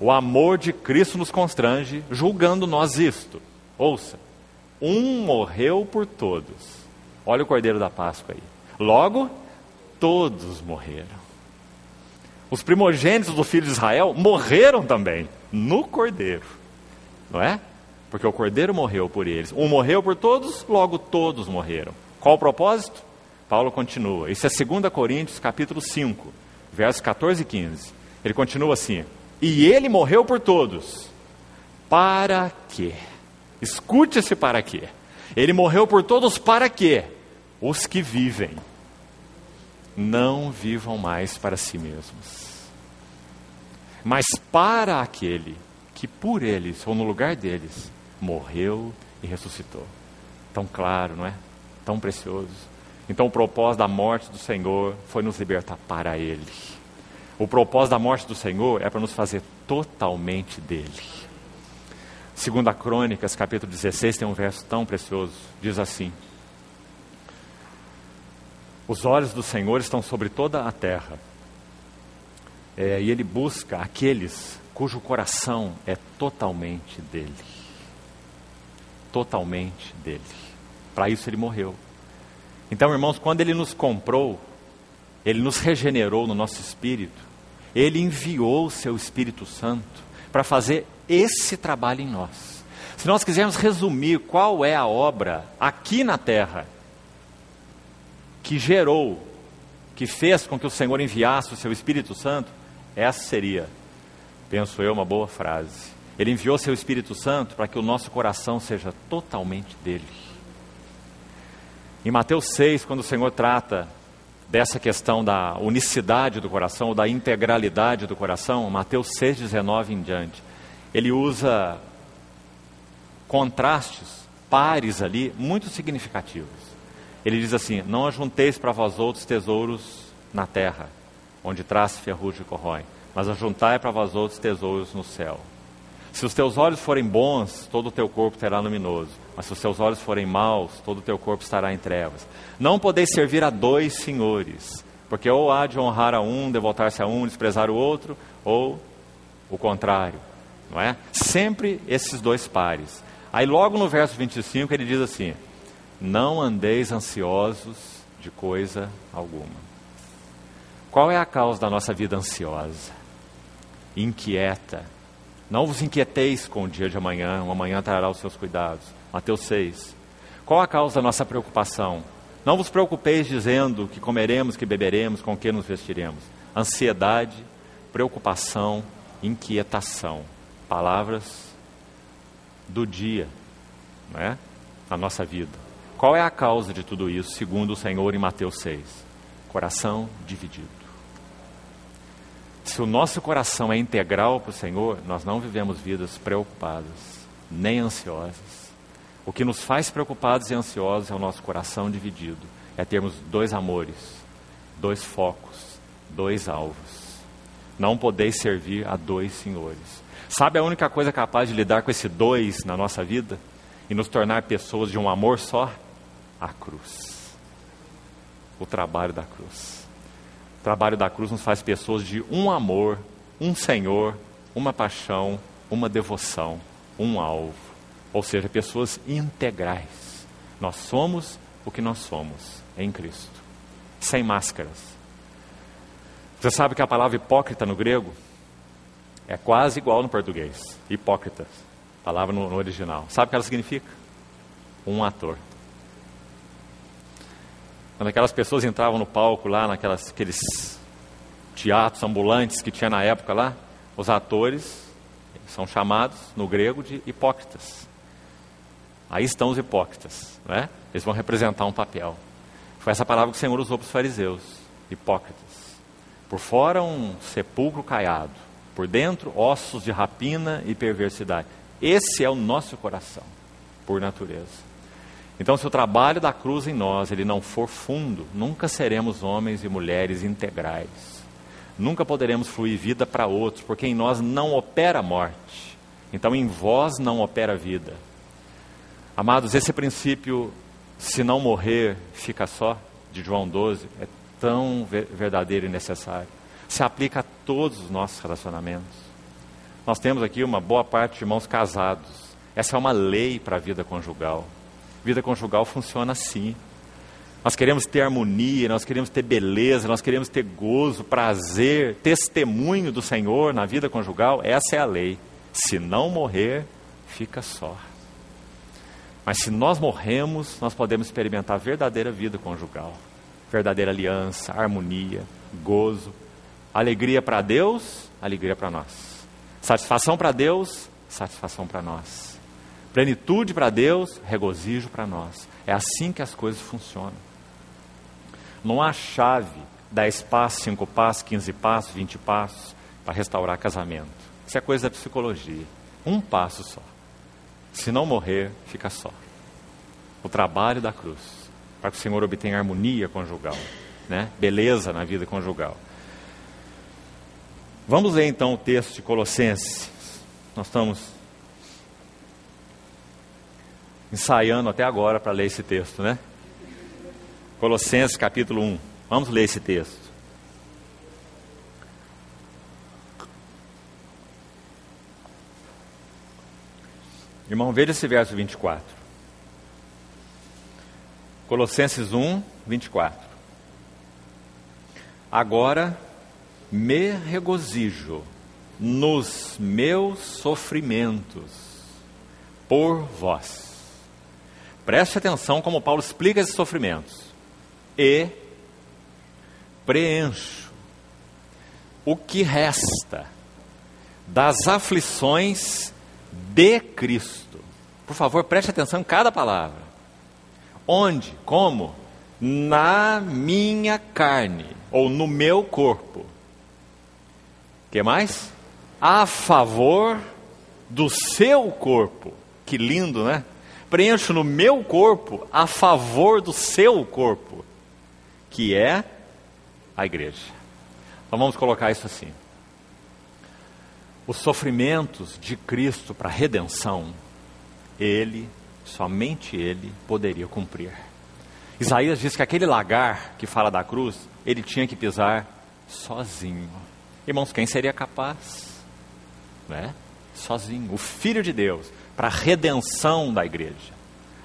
S1: O amor de Cristo nos constrange, julgando nós isto. Ouça, um morreu por todos. Olha o Cordeiro da Páscoa aí. Logo, todos morreram. Os primogênitos do filho de Israel morreram também no Cordeiro, não é? Porque o Cordeiro morreu por eles. Um morreu por todos, logo todos morreram. Qual o propósito? Paulo continua. Isso é 2 Coríntios capítulo 5, versos 14 e 15. Ele continua assim: e ele morreu por todos. Para quê? Escute esse para quê. Ele morreu por todos para quê? Os que vivem não vivam mais para si mesmos, mas para aquele que por eles, ou no lugar deles, morreu e ressuscitou. Tão claro, não é? Tão precioso. Então o propósito da morte do Senhor foi nos libertar para Ele. O propósito da morte do Senhor é para nos fazer totalmente dele. 2 Crônicas, capítulo 16, tem um verso tão precioso. Diz assim: os olhos do Senhor estão sobre toda a terra, e Ele busca aqueles cujo coração é totalmente dele. Totalmente dele. Para isso Ele morreu. Então, irmãos, quando Ele nos comprou, Ele nos regenerou no nosso espírito, Ele enviou o Seu Espírito Santo para fazer esse trabalho em nós. Se nós quisermos resumir qual é a obra aqui na terra que gerou, que fez com que o Senhor enviasse o Seu Espírito Santo, essa seria, penso eu, uma boa frase. Ele enviou Seu Espírito Santo para que o nosso coração seja totalmente dele. Em Mateus 6, quando o Senhor trata dessa questão da unicidade do coração, ou da integralidade do coração, Mateus 6, 19 em diante, Ele usa contrastes, pares ali, muito significativos. Ele diz assim: não ajunteis para vós outros tesouros na terra, onde traça ferrugem e corrói, mas ajuntai para vós outros tesouros no céu. Se os teus olhos forem bons, todo o teu corpo terá luminoso. Mas se os teus olhos forem maus, todo o teu corpo estará em trevas. Não podeis servir a dois senhores, porque ou há de honrar a um, devotar-se a um, desprezar o outro, ou o contrário, não é? Sempre esses dois pares. Aí logo no verso 25 ele diz assim: não andeis ansiosos de coisa alguma. Qual é a causa da nossa vida ansiosa, inquieta? Não vos inquieteis com o dia de amanhã, o amanhã trará os seus cuidados. Mateus 6. Qual a causa da nossa preocupação? Não vos preocupeis dizendo que comeremos, que beberemos, com que nos vestiremos. Ansiedade, preocupação, inquietação. Palavras do dia, não é? Na nossa vida. Qual é a causa de tudo isso, segundo o Senhor em Mateus 6? Coração dividido. Se o nosso coração é integral para o Senhor, nós não vivemos vidas preocupadas, nem ansiosas. O que nos faz preocupados e ansiosos é o nosso coração dividido. É termos dois amores, dois focos, dois alvos. Não podeis servir a dois senhores. Sabe a única coisa capaz de lidar com esse dois na nossa vida e nos tornar pessoas de um amor só? A cruz. O trabalho da cruz. O trabalho da cruz nos faz pessoas de um amor, um Senhor, uma paixão, uma devoção, um alvo. Ou seja, pessoas integrais. Nós somos o que nós somos em Cristo. Sem máscaras. Você sabe que a palavra hipócrita no grego é quase igual no português. Hipócritas. Palavra no original. Sabe o que ela significa? Um ator. Quando aquelas pessoas entravam no palco lá, aqueles teatros ambulantes que tinha na época lá, os atores são chamados no grego de hipócritas. Aí estão os hipócritas, né? Eles vão representar um papel. Foi essa palavra que o Senhor usou para os fariseus, hipócritas. Por fora um sepulcro caiado, por dentro ossos de rapina e perversidade. Esse é o nosso coração, por natureza. Então, se o trabalho da cruz em nós ele não for fundo, nunca seremos homens e mulheres integrais. Nunca poderemos fluir vida para outros, porque em nós não opera a morte. Então, em vós não opera a vida. Amados, esse princípio, se não morrer, fica só, de João 12, é tão verdadeiro e necessário. Se aplica a todos os nossos relacionamentos. Nós temos aqui uma boa parte de irmãos casados. Essa é uma lei para a vida conjugal. Vida conjugal funciona assim. Nós queremos ter harmonia, nós queremos ter beleza, nós queremos ter gozo, prazer, testemunho do Senhor na vida conjugal. Essa é a lei. Se não morrer, fica só. Mas se nós morremos, nós podemos experimentar a verdadeira vida conjugal. Verdadeira aliança, harmonia, gozo, alegria para Deus, alegria para nós. Satisfação para Deus, satisfação para nós. Plenitude para Deus, regozijo para nós. É assim que as coisas funcionam. Não há chave, 10 passos, 5 passos, 15 passos, 20 passos para restaurar casamento. Isso é coisa da psicologia. Um passo só. Se não morrer, fica só. O trabalho da cruz, para que o Senhor obtenha harmonia conjugal, né? Beleza na vida conjugal. Vamos ler então o texto de Colossenses. Nós estamos ensaiando até agora para ler esse texto, né? Colossenses capítulo 1. Vamos ler esse texto. Irmão, veja esse verso 24. Colossenses 1, 24. Agora me regozijo nos meus sofrimentos por vós. Preste atenção como Paulo explica esses sofrimentos. E preencho o que resta das aflições de Cristo. Por favor, preste atenção em cada palavra. Onde? Como? Na minha carne, ou no meu corpo. O que mais? A favor do seu corpo. Que lindo, né? Preencho no meu corpo a favor do seu corpo, que é a igreja. Então vamos colocar isso assim. os sofrimentos de Cristo para a redenção, Ele, somente Ele, poderia cumprir. Isaías diz que aquele lagar que fala da cruz, Ele tinha que pisar sozinho. Irmãos, quem seria capaz? Né? Sozinho, o Filho de Deus, para a redenção da igreja.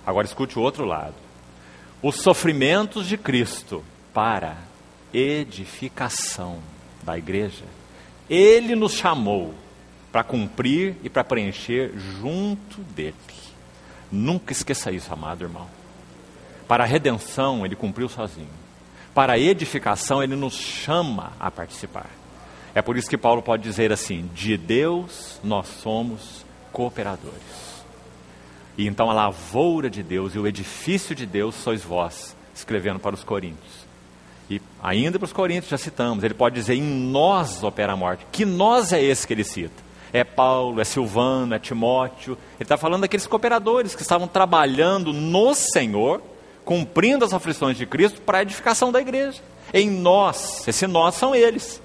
S1: Agora escute o outro lado. Os sofrimentos de Cristo para edificação da igreja. Ele nos chamou para cumprir e para preencher junto dele. Nunca esqueça isso, amado irmão. Para a redenção, Ele cumpriu sozinho. Para a edificação, Ele nos chama a participar. É por isso que Paulo pode dizer assim: de Deus nós somos cooperadores. E então a lavoura de Deus e o edifício de Deus sois vós, escrevendo para os coríntios. E ainda para os coríntios já citamos, ele pode dizer: em nós opera a morte. Que nós é esse que ele cita? É Paulo, é Silvano, é Timóteo. Ele está falando daqueles cooperadores que estavam trabalhando no Senhor, cumprindo as aflições de Cristo para a edificação da igreja. Em nós, esse nós são eles.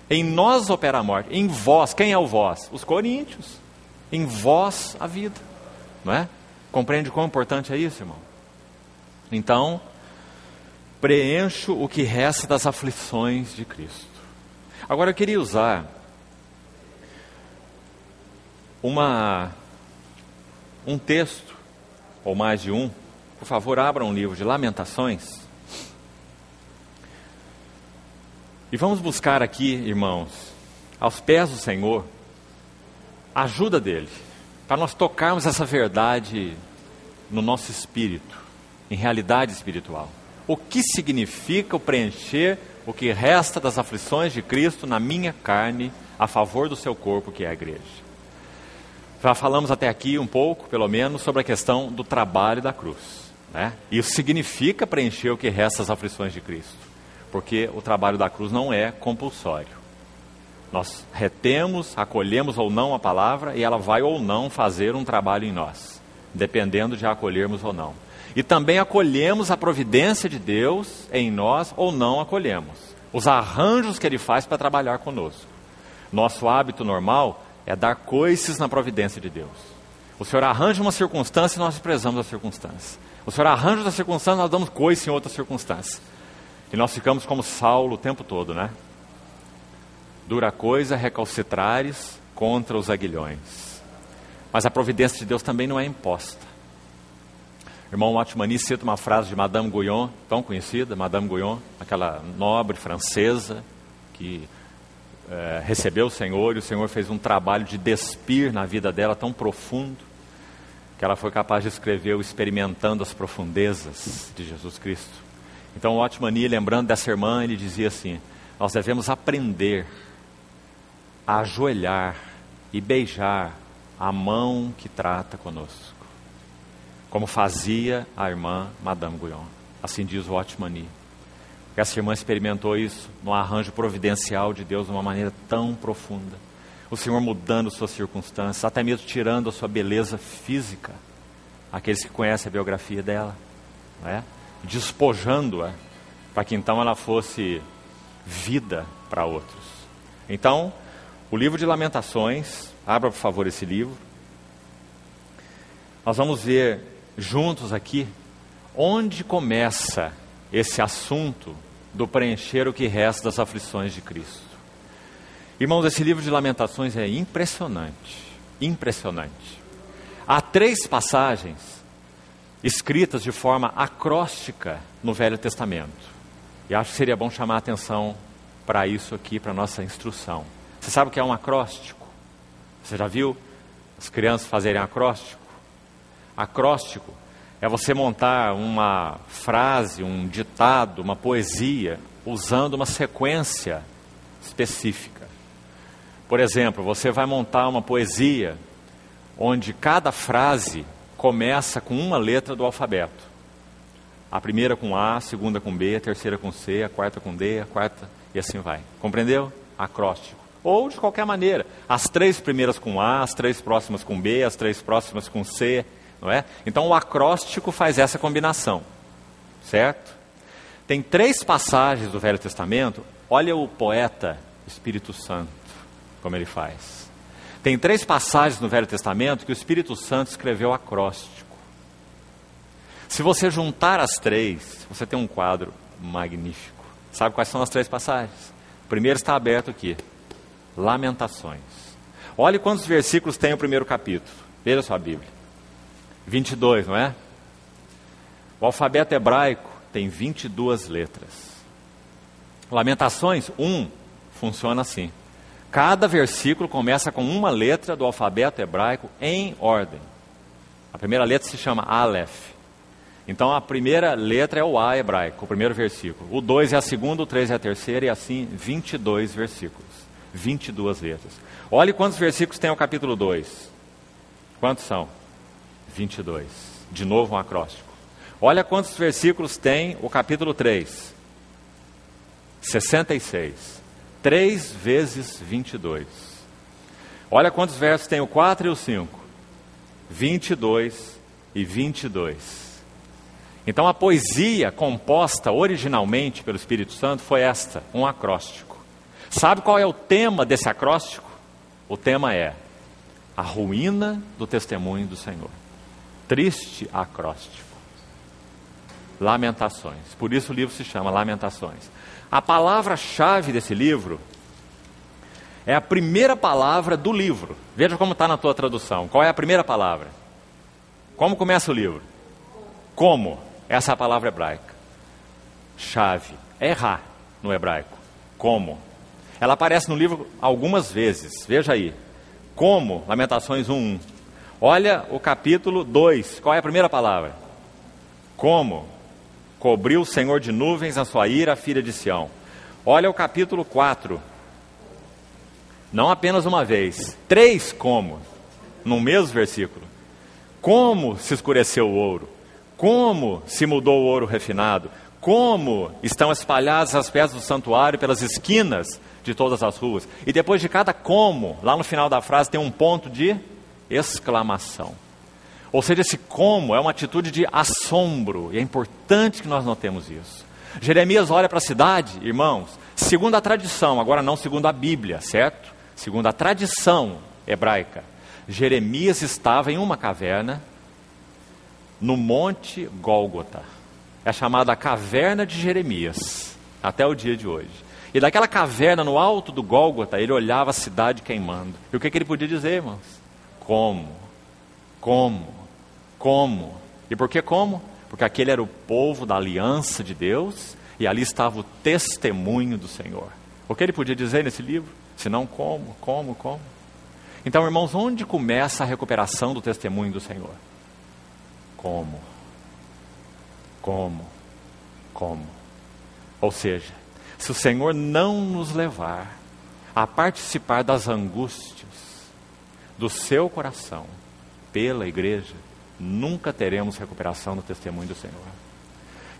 S1: Em nós opera a morte. Em vós, quem é o vós? Os coríntios. Em vós a vida. Não é? Compreende quão importante é isso, irmão? Então, preencho o que resta das aflições de Cristo. Agora eu queria usar um texto, ou mais de um. Por favor, abra um livro de Lamentações. E vamos buscar aqui, irmãos, aos pés do Senhor, a ajuda dEle, para nós tocarmos essa verdade no nosso espírito, em realidade espiritual. O que significa o preencher o que resta das aflições de Cristo na minha carne, a favor do seu corpo, que é a igreja. Já falamos até aqui um pouco, pelo menos, sobre a questão do trabalho da cruz, né? Isso significa preencher o que resta das aflições de Cristo, porque o trabalho da cruz não é compulsório. Nós retemos, acolhemos ou não a palavra, e ela vai ou não fazer um trabalho em nós, dependendo de a acolhermos ou não. E também acolhemos a providência de Deus em nós ou não acolhemos. Os arranjos que Ele faz para trabalhar conosco. Nosso hábito normal é dar coices na providência de Deus. O Senhor arranja uma circunstância e nós desprezamos a circunstância. O Senhor arranja uma circunstância e nós damos coice em outra circunstância. E nós ficamos como Saulo o tempo todo, né? Dura coisa recalcitrares contra os aguilhões. Mas a providência de Deus também não é imposta. O irmão Watmani cita uma frase de Madame Guyon, tão conhecida, Madame Guyon, aquela nobre francesa que recebeu o Senhor, e o Senhor fez um trabalho de despir na vida dela tão profundo, que ela foi capaz de escrever o Experimentando as Profundezas de Jesus Cristo. Então o Watmani, lembrando dessa irmã, ele dizia assim: nós devemos aprender a ajoelhar e beijar a mão que trata conosco, como fazia a irmã Madame Guyon. Assim diz o Watmani. Essa irmã experimentou isso no arranjo providencial de Deus de uma maneira tão profunda. O Senhor mudando suas circunstâncias, até mesmo tirando a sua beleza física. Aqueles que conhecem a biografia dela, não é? Despojando-a, para que então ela fosse vida para outros. Então, o livro de Lamentações, abra por favor esse livro. Nós vamos ver juntos aqui onde começa esse assunto do preencher o que resta das aflições de Cristo. Irmãos, esse livro de Lamentações é impressionante, impressionante. Há 3 passagens escritas de forma acróstica no Velho Testamento. E acho que seria bom chamar a atenção para isso aqui, para a nossa instrução. Você sabe o que é um acróstico? Você já viu as crianças fazerem acróstico? Acróstico é você montar uma frase, um ditado, uma poesia, usando uma sequência específica. Por exemplo, você vai montar uma poesia onde cada frase começa com uma letra do alfabeto. A primeira com A, a segunda com B, a terceira com C, a quarta com D, a quarta e assim vai. Compreendeu? Acróstico. Ou de qualquer maneira, as 3 primeiras com A, as 3 próximas com B, as 3 próximas com C, não é? Então o acróstico faz essa combinação, certo? Tem 3 passagens do Velho Testamento, olha o poeta Espírito Santo, como ele faz. Tem 3 passagens no Velho Testamento que o Espírito Santo escreveu acróstico. Se você juntar as 3, você tem um quadro magnífico. Sabe quais são as 3 passagens? O primeiro está aberto aqui. Lamentações. Olhe quantos versículos tem o primeiro capítulo. Veja sua Bíblia. 22, não é? O alfabeto hebraico tem 22 letras. Lamentações 1 funciona assim. Cada versículo começa com uma letra do alfabeto hebraico em ordem. A primeira letra se chama Aleph. Então a primeira letra é o A hebraico, o primeiro versículo. O 2 é a segunda, o 3 é a terceira e assim 22 versículos. 22 letras. Olhe quantos versículos tem o capítulo 2. Quantos são? 22. De novo um acróstico. Olha quantos versículos tem o capítulo 3. 66. 3 vezes 22. Olha quantos versos tem o 4 e o 5. 22 e 22. Então a poesia composta originalmente pelo Espírito Santo foi esta, um acróstico. Sabe qual é o tema desse acróstico? O tema é a ruína do testemunho do Senhor. Triste acróstico. Lamentações. Por isso o livro se chama Lamentações. A palavra-chave desse livro é a primeira palavra do livro. Veja como está na tua tradução. Qual é a primeira palavra? Como começa o livro? Como? Essa é a palavra hebraica. Chave. Erra no hebraico. Como? Ela aparece no livro algumas vezes. Veja aí. Como? Lamentações 1:1. Olha o capítulo 2. Qual é a primeira palavra? Como? Cobriu o Senhor de nuvens a sua ira, a filha de Sião. Olha o capítulo 4. Não apenas uma vez. 3 como? No mesmo versículo. Como se escureceu o ouro? Como se mudou o ouro refinado? Como estão espalhadas as peças do santuário pelas esquinas de todas as ruas? E depois de cada como, lá no final da frase tem um ponto de exclamação. Ou seja, esse como é uma atitude de assombro. E é importante que nós notemos isso. Jeremias olha para a cidade, irmãos, segundo a tradição, agora não segundo a Bíblia, certo? Segundo a tradição hebraica. Jeremias estava em uma caverna no Monte Gólgota. É chamada Caverna de Jeremias, até o dia de hoje. E daquela caverna no alto do Gólgota, ele olhava a cidade queimando. E o que ele podia dizer, irmãos? Como? E por que como? Porque aquele era o povo da aliança de Deus e ali estava o testemunho do Senhor. O que ele podia dizer nesse livro? Senão como? Então, irmãos, onde começa a recuperação do testemunho do Senhor? Como? Ou seja, se o Senhor não nos levar a participar das angústias do seu coração pela igreja, nunca teremos recuperação do testemunho do Senhor.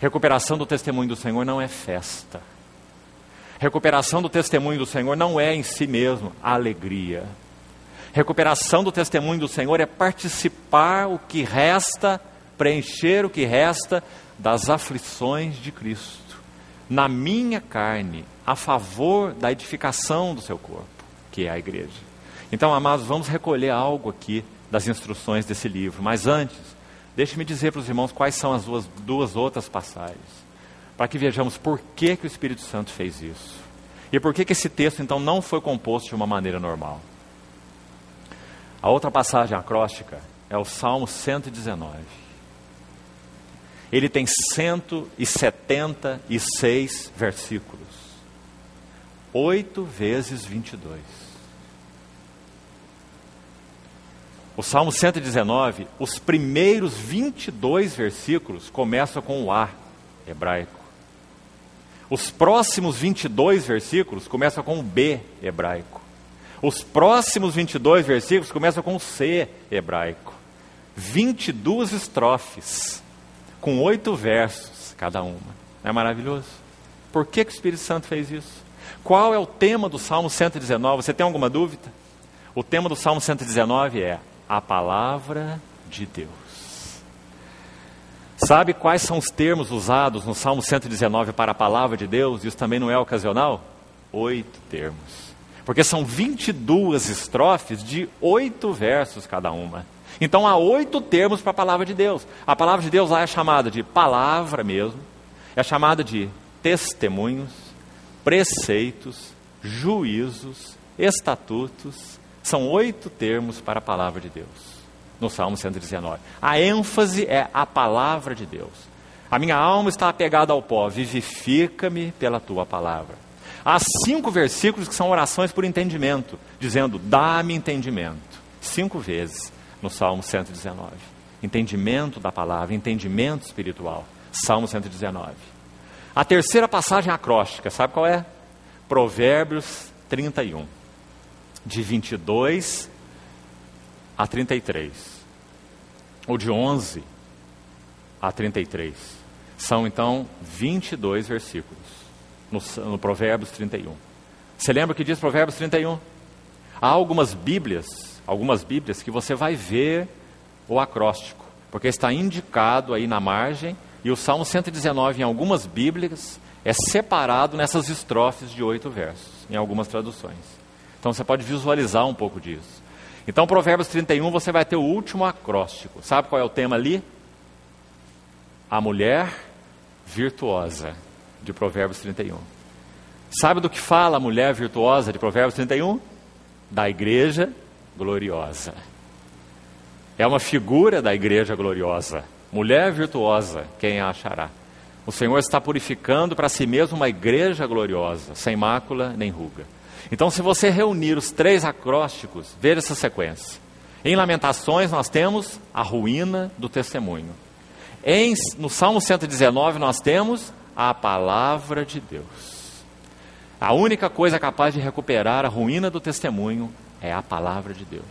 S1: Recuperação do testemunho do Senhor não é festa. Recuperação do testemunho do Senhor não é em si mesmo alegria. Recuperação do testemunho do Senhor é participar o que resta, preencher o que resta das aflições de Cristo, na minha carne, a favor da edificação do seu corpo, que é a igreja. Então, amados, vamos recolher algo aqui das instruções desse livro. Mas antes, deixe-me dizer para os irmãos quais são as duas outras passagens, para que vejamos por que o Espírito Santo fez isso. E por que esse texto, então, não foi composto de uma maneira normal. A outra passagem acróstica é o Salmo 119. Ele tem 176 versículos. 8 vezes 22. O Salmo 119, os primeiros 22 versículos começam com o A hebraico. Os próximos 22 versículos começam com o B hebraico. Os próximos 22 versículos começam com o C hebraico. 22 estrofes, com 8 versos cada uma. Não é maravilhoso? Por que o Espírito Santo fez isso? Qual é o tema do Salmo 119? Você tem alguma dúvida? O tema do Salmo 119 é a palavra de Deus. Sabe quais são os termos usados no Salmo 119 para a palavra de Deus? Isso também não é ocasional? 8 termos. Porque são 22 estrofes de 8 versos cada uma. Então há 8 termos para a palavra de Deus. A palavra de Deus lá é chamada de palavra mesmo, é chamada de testemunhos, preceitos, juízos, estatutos. São 8 termos para a palavra de Deus, no Salmo 119. A ênfase é a palavra de Deus. A minha alma está apegada ao pó, vivifica-me pela tua palavra. Há 5 versículos que são orações por entendimento, dizendo, dá-me entendimento. 5 vezes no Salmo 119. Entendimento da palavra, entendimento espiritual. Salmo 119. A terceira passagem acróstica, sabe qual é? Provérbios 31. De 22 a 33. Ou de 11 a 33. São então 22 versículos. No Provérbios 31. Você lembra o que diz Provérbios 31? Há algumas Bíblias que você vai ver o acróstico, porque está indicado aí na margem, e o Salmo 119 em algumas Bíblias é separado nessas estrofes de 8 versos, em algumas traduções. Então você pode visualizar um pouco disso. Então Provérbios 31 você vai ter o último acróstico. Sabe qual é o tema ali? A mulher virtuosa, de Provérbios 31. Sabe do que fala a mulher virtuosa de Provérbios 31? Da igreja gloriosa. É uma figura da igreja gloriosa. Mulher virtuosa, quem a achará? O Senhor está purificando para si mesmo uma igreja gloriosa, sem mácula nem ruga. Então, se você reunir os 3 acrósticos, veja essa sequência. Em Lamentações nós temos a ruína do testemunho. No Salmo 119 nós temos a palavra de Deus. A única coisa capaz de recuperar a ruína do testemunho é a palavra de Deus.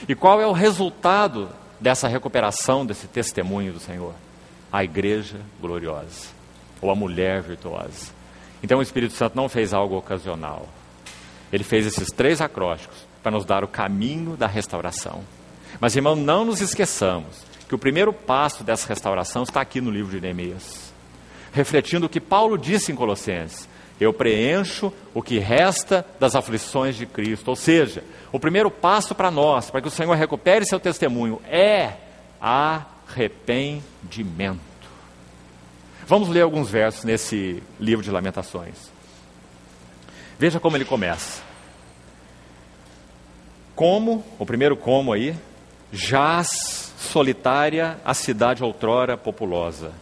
S1: E qual é o resultado dessa recuperação, desse testemunho do Senhor? A igreja gloriosa, ou a mulher virtuosa. Então o Espírito Santo não fez algo ocasional. Ele fez esses 3 acrósticos para nos dar o caminho da restauração. Mas, irmão, não nos esqueçamos que o primeiro passo dessa restauração está aqui no livro de Neemias. Refletindo o que Paulo disse em Colossenses: eu preencho o que resta das aflições de Cristo. Ou seja, o primeiro passo para nós, para que o Senhor recupere seu testemunho, é arrependimento. Vamos ler alguns versos nesse livro de Lamentações. Veja como ele começa. O primeiro como aí, jaz solitária a cidade outrora populosa.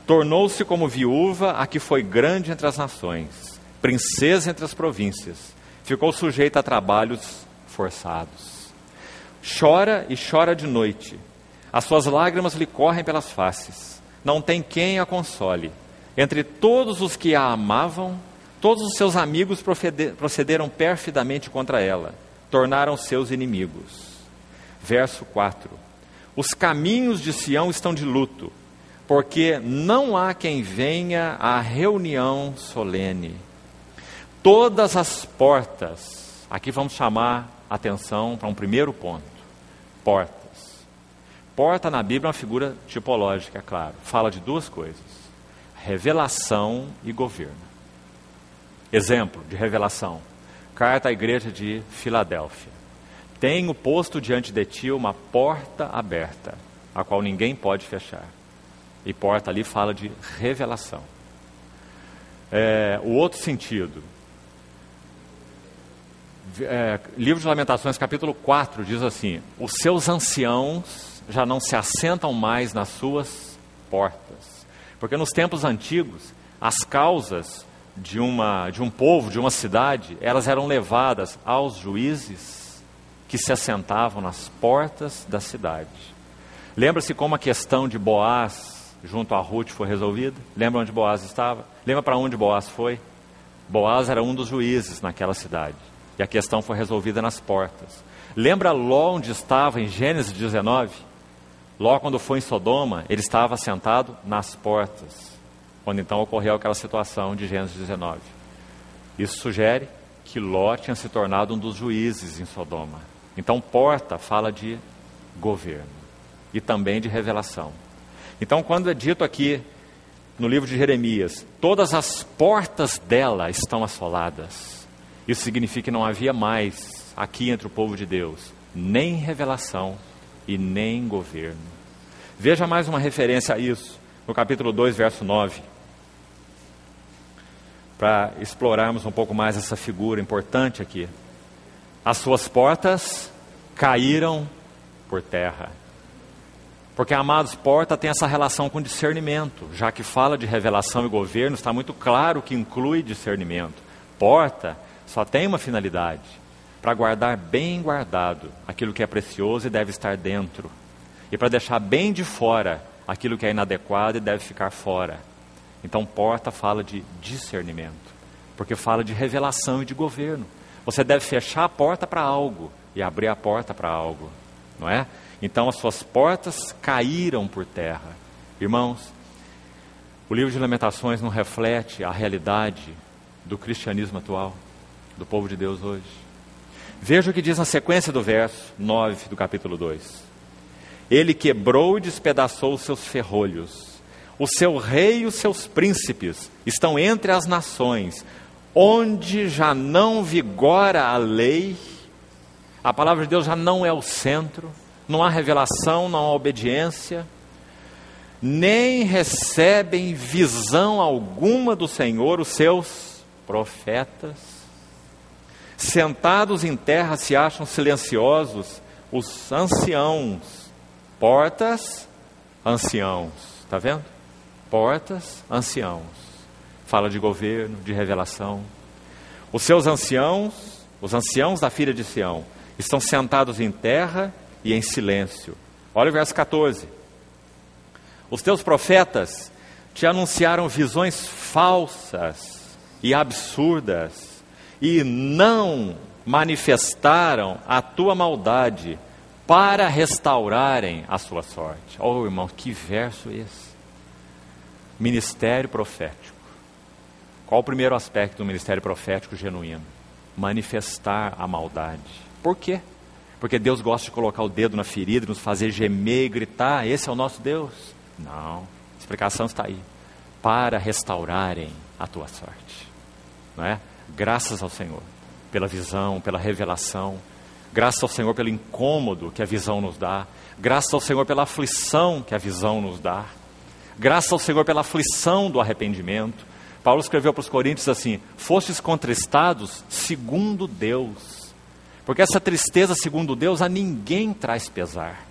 S1: Tornou-se como viúva a que foi grande entre as nações, princesa entre as províncias, ficou sujeita a trabalhos forçados. Chora e chora de noite, as suas lágrimas lhe correm pelas faces, não tem quem a console. Entre todos os que a amavam, todos os seus amigos procederam perfidamente contra ela, tornaram seus inimigos. Verso 4. Os caminhos de Sião estão de luto, porque não há quem venha à reunião solene. Todas as portas, aqui vamos chamar atenção para um primeiro ponto, portas. Porta na Bíblia é uma figura tipológica, é claro, fala de 2 coisas, revelação e governo. Exemplo de revelação, carta à igreja de Filadélfia. Tenho posto diante de ti uma porta aberta, a qual ninguém pode fechar. E porta ali fala de revelação. O outro sentido, livro de Lamentações, capítulo 4, diz assim: os seus anciãos já não se assentam mais nas suas portas. Porque nos tempos antigos, as causas de um povo, de uma cidade, elas eram levadas aos juízes que se assentavam nas portas da cidade. Lembra-se como a questão de Boaz junto a Ruth foi resolvida? Lembra onde Boaz estava? Lembra para onde Boaz foi? Boaz era um dos juízes naquela cidade. E a questão foi resolvida nas portas. Lembra Ló onde estava em Gênesis 19? Ló, quando foi em Sodoma, ele estava sentado nas portas, quando então ocorreu aquela situação de Gênesis 19. Isso sugere que Ló tinha se tornado um dos juízes em Sodoma. Então porta fala de governo e também de revelação. Então quando é dito aqui no livro de Jeremias, todas as portas dela estão assoladas, Isso significa que não havia mais aqui entre o povo de Deus nem revelação e nem governo. Veja mais uma referência a isso, no capítulo 2, verso 9. Para explorarmos um pouco mais essa figura importante aqui. As suas portas caíram por terra. Porque, amados, porta tem essa relação com discernimento. Já que fala de revelação e governo, está muito claro que inclui discernimento. Porta só tem uma finalidade: para guardar bem guardado aquilo que é precioso e deve estar dentro. E para deixar bem de fora aquilo que é inadequado e deve ficar fora. Então, porta fala de discernimento, porque fala de revelação e de governo. Você deve fechar a porta para algo e abrir a porta para algo, não é? Então, as suas portas caíram por terra. Irmãos, o livro de Lamentações não reflete a realidade do cristianismo atual, do povo de Deus hoje. Veja o que diz na sequência do verso 9 do capítulo 2. Ele quebrou e despedaçou os seus ferrolhos. O seu rei e os seus príncipes estão entre as nações, onde já não vigora a lei. A palavra de Deus já não é o centro, não há revelação, não há obediência, nem recebem visão alguma do Senhor os seus profetas. Sentados em terra se acham silenciosos os anciãos. Portas, anciãos. Está vendo? Portas, anciãos. Fala de governo, de revelação. Os seus anciãos, os anciãos da filha de Sião, estão sentados em terra e em silêncio. Olha o verso 14. Os teus profetas te anunciaram visões falsas e absurdas e não manifestaram a tua maldade para restaurarem a sua sorte. Oh, irmão, que verso esse? Ministério profético. Qual o primeiro aspecto do ministério profético genuíno? Manifestar a maldade. Por quê? Porque Deus gosta de colocar o dedo na ferida, nos fazer gemer e gritar: esse é o nosso Deus? Não, a explicação está aí. Para restaurarem a tua sorte, não é? Graças ao Senhor pela visão, pela revelação. Graças ao Senhor pelo incômodo que a visão nos dá. Graças ao Senhor pela aflição que a visão nos dá. Graças ao Senhor pela aflição do arrependimento. Paulo escreveu para os Coríntios assim: fostes contristados segundo Deus. Porque essa tristeza segundo Deus a ninguém traz pesar.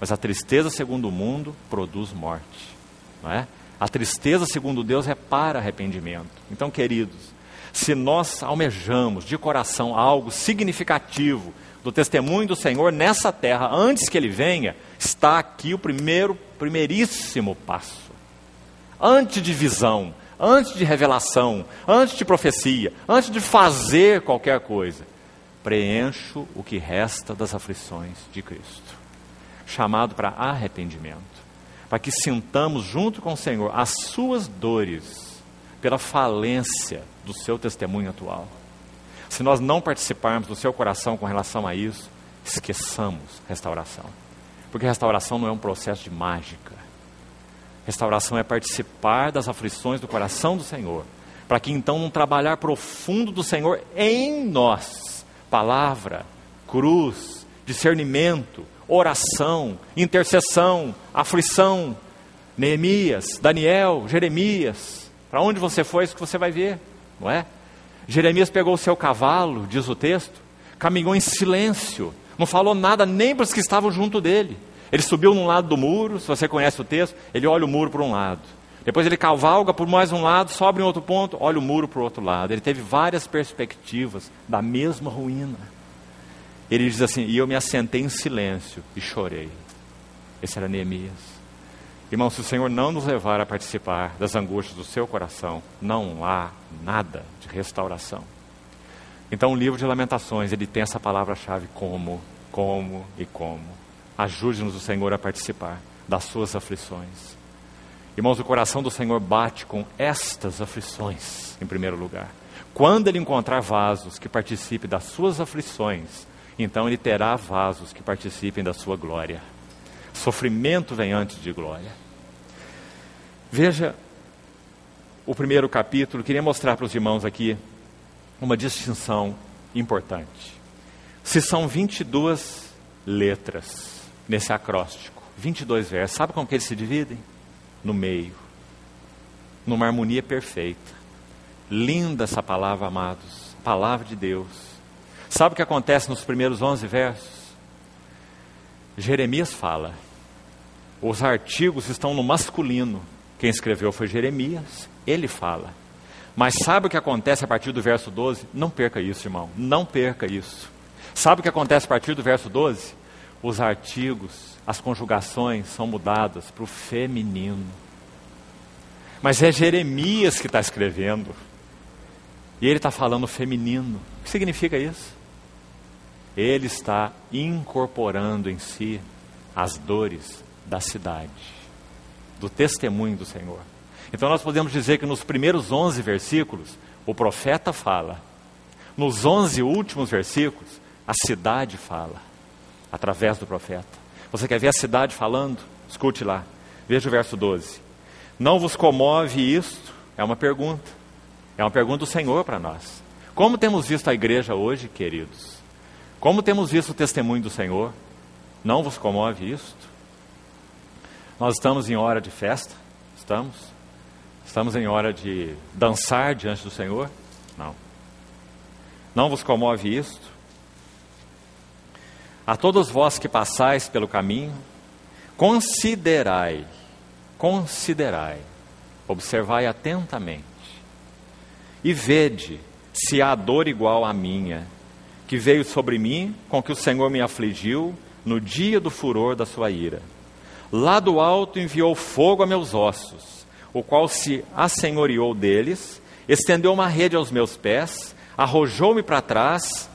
S1: Mas a tristeza segundo o mundo produz morte, não é? A tristeza segundo Deus é para arrependimento. Então, queridos, se nós almejamos de coração algo significativo do testemunho do Senhor nessa terra, antes que Ele venha, está aqui o primeiríssimo passo. Antes de visão, antes de revelação, antes de profecia, antes de fazer qualquer coisa, preencho o que resta das aflições de Cristo. Chamado para arrependimento, para que sintamos junto com o Senhor as suas dores pela falência do seu testemunho atual. Se nós não participarmos do seu coração com relação a isso, esqueçamos restauração. Porque restauração não é um processo de mágica. Restauração é participar das aflições do coração do Senhor, para que então um trabalhar profundo do Senhor em nós, palavra, cruz, discernimento, oração, intercessão, aflição. Neemias, Daniel, Jeremias, para onde você for, isso que você vai ver, não é? Jeremias pegou o seu cavalo, diz o texto, caminhou em silêncio, não falou nada nem para os que estavam junto dele. Ele subiu num lado do muro, se você conhece o texto, ele olha o muro por um lado. Depois ele cavalga por mais um lado, sobe em outro ponto, olha o muro por outro lado. Ele teve várias perspectivas da mesma ruína. Ele diz assim: e eu me assentei em silêncio e chorei. Esse era Neemias. Irmão, se o Senhor não nos levar a participar das angústias do seu coração, não há nada de restauração. Então o livro de Lamentações, ele tem essa palavra-chave: como. Ajude-nos o Senhor a participar das suas aflições. Irmãos, o coração do Senhor bate com estas aflições, em primeiro lugar. Quando Ele encontrar vasos que participem das suas aflições, então Ele terá vasos que participem da sua glória. Sofrimento vem antes de glória. Veja o primeiro capítulo. Queria mostrar para os irmãos aqui uma distinção importante. Se são 22 letras nesse acróstico, 22 versos, sabe como que eles se dividem? No meio, numa harmonia perfeita. Linda essa palavra, amados, palavra de Deus. Sabe o que acontece nos primeiros 11 versos? Jeremias fala, os artigos estão no masculino, quem escreveu foi Jeremias, ele fala. Mas sabe o que acontece a partir do verso 12? Não perca isso, irmão, não perca isso. Sabe o que acontece a partir do verso 12? Os artigos, as conjugações são mudadas para o feminino. Mas é Jeremias que está escrevendo. E ele está falando feminino. O que significa isso? Ele está incorporando em si as dores da cidade, do testemunho do Senhor. Então nós podemos dizer que nos primeiros 11 versículos, o profeta fala. Nos 11 últimos versículos, a cidade fala, através do profeta. Você quer ver a cidade falando? Escute lá, veja o verso 12. Não vos comove isto? É uma pergunta do Senhor para nós. Como temos visto a igreja hoje, queridos? Como temos visto o testemunho do Senhor? Não vos comove isto? Nós estamos em hora de festa? Estamos em hora de dançar diante do Senhor? Não. Não vos comove isto? A todos vós que passais pelo caminho, considerai, observai atentamente, e vede se há dor igual à minha, que veio sobre mim, com que o Senhor me afligiu no dia do furor da sua ira. Lá do alto enviou fogo a meus ossos, o qual se assenhoreou deles, estendeu uma rede aos meus pés, arrojou-me para trás,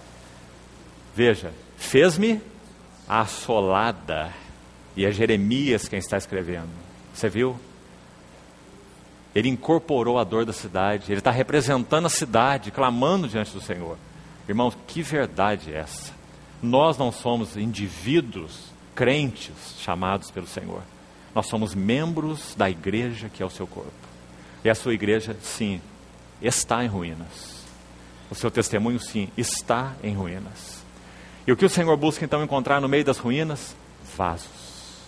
S1: veja, fez-me assolada. E é Jeremias quem está escrevendo. Você viu? Ele incorporou a dor da cidade, ele está representando a cidade, clamando diante do Senhor. Irmãos, que verdade é essa? Nós não somos indivíduos crentes chamados pelo Senhor. Nós somos membros da igreja que é o seu corpo. E a sua igreja, sim, está em ruínas. O seu testemunho, sim, está em ruínas. E o que o Senhor busca então encontrar no meio das ruínas? Vasos.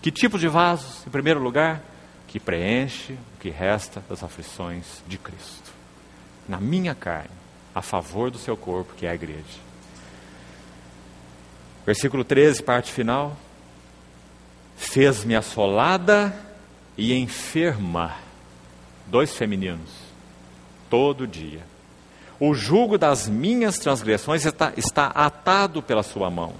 S1: Que tipo de vasos? Em primeiro lugar, que preenche o que resta das aflições de Cristo. Na minha carne, a favor do seu corpo, que é a igreja. Versículo 13, parte final. Fez-me assolada e enferma. 2 femininos. Todo dia. O jugo das minhas transgressões está atado pela sua mão.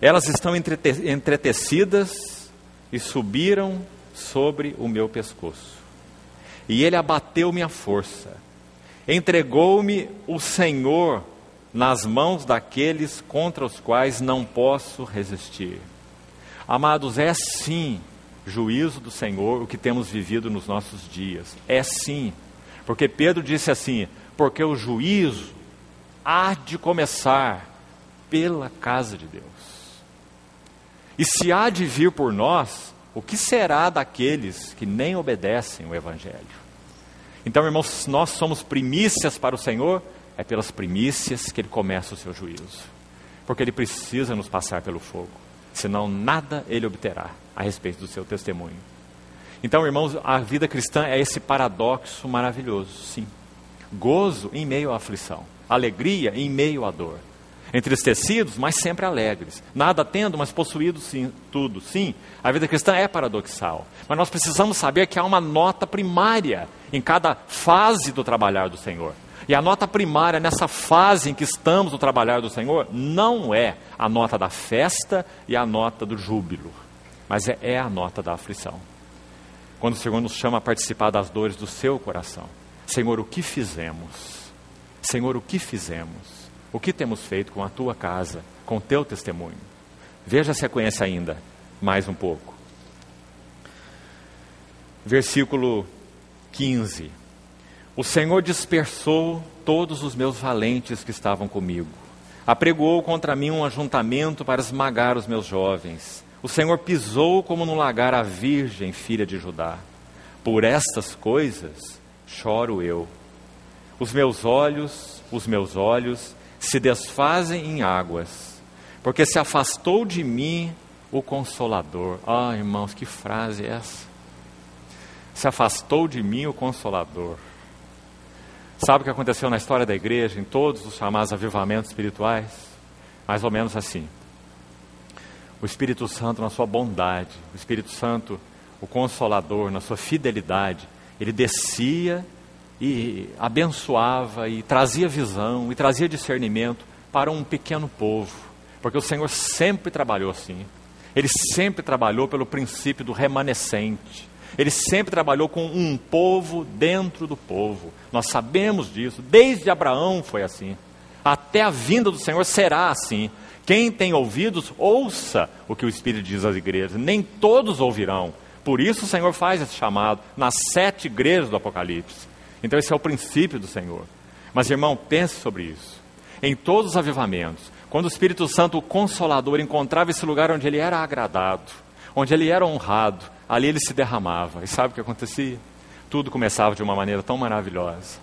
S1: Elas estão entretecidas e subiram sobre o meu pescoço. E ele abateu minha força. Entregou-me o Senhor nas mãos daqueles contra os quais não posso resistir. Amados, é sim juízo do Senhor o que temos vivido nos nossos dias. É sim. Porque Pedro disse assim, porque o juízo há de começar pela casa de Deus. E se há de vir por nós, o que será daqueles que nem obedecem o Evangelho? Então, irmãos, nós somos primícias para o Senhor, é pelas primícias que Ele começa o seu juízo. Porque Ele precisa nos passar pelo fogo, senão nada Ele obterá a respeito do seu testemunho. Então, irmãos, a vida cristã é esse paradoxo maravilhoso, sim. Gozo em meio à aflição, alegria em meio à dor. Entristecidos, mas sempre alegres. Nada tendo, mas possuídos sim, tudo. Sim, a vida cristã é paradoxal. Mas nós precisamos saber que há uma nota primária em cada fase do trabalhar do Senhor. E a nota primária nessa fase em que estamos no trabalhar do Senhor não é a nota da festa e a nota do júbilo, mas é a nota da aflição. Quando o Senhor nos chama a participar das dores do seu coração. Senhor, o que fizemos? Senhor, o que fizemos? O que temos feito com a tua casa, com o teu testemunho? Veja a sequência ainda, mais um pouco. Versículo 15. O Senhor dispersou todos os meus valentes que estavam comigo. Apregoou contra mim um ajuntamento para esmagar os meus jovens. O Senhor pisou como no lagar a virgem, filha de Judá. Por estas coisas choro eu. os meus olhos se desfazem em águas, porque se afastou de mim o Consolador. Ah, irmãos, que frase é essa? Se afastou de mim o Consolador. Sabe o que aconteceu na história da igreja, em todos os chamados avivamentos espirituais? Mais ou menos assim. O Espírito Santo, na sua bondade, o Espírito Santo, o Consolador, na sua fidelidade, ele descia e abençoava e trazia visão e trazia discernimento para um pequeno povo, porque o Senhor sempre trabalhou assim. Ele sempre trabalhou pelo princípio do remanescente. Ele sempre trabalhou com um povo dentro do povo. Nós sabemos disso. Desde Abraão foi assim. Até a vinda do Senhor será assim. Quem tem ouvidos, ouça o que o Espírito diz às igrejas. Nem todos ouvirão. Por isso o Senhor faz esse chamado nas 7 igrejas do Apocalipse. Então esse é o princípio do Senhor. Mas, irmão, pense sobre isso. Em todos os avivamentos, quando o Espírito Santo, o Consolador, encontrava esse lugar onde ele era agradado, onde ele era honrado, ali ele se derramava. E sabe o que acontecia? Tudo começava de uma maneira tão maravilhosa.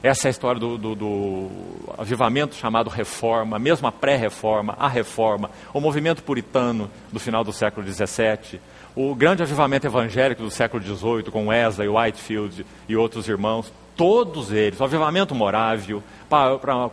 S1: Essa é a história do avivamento chamado Reforma, mesmo a pré-reforma, a Reforma, o movimento puritano do final do século XVII, o grande avivamento evangélico do século XVIII, com Wesley, Whitefield e outros irmãos, todos eles, o avivamento morávio,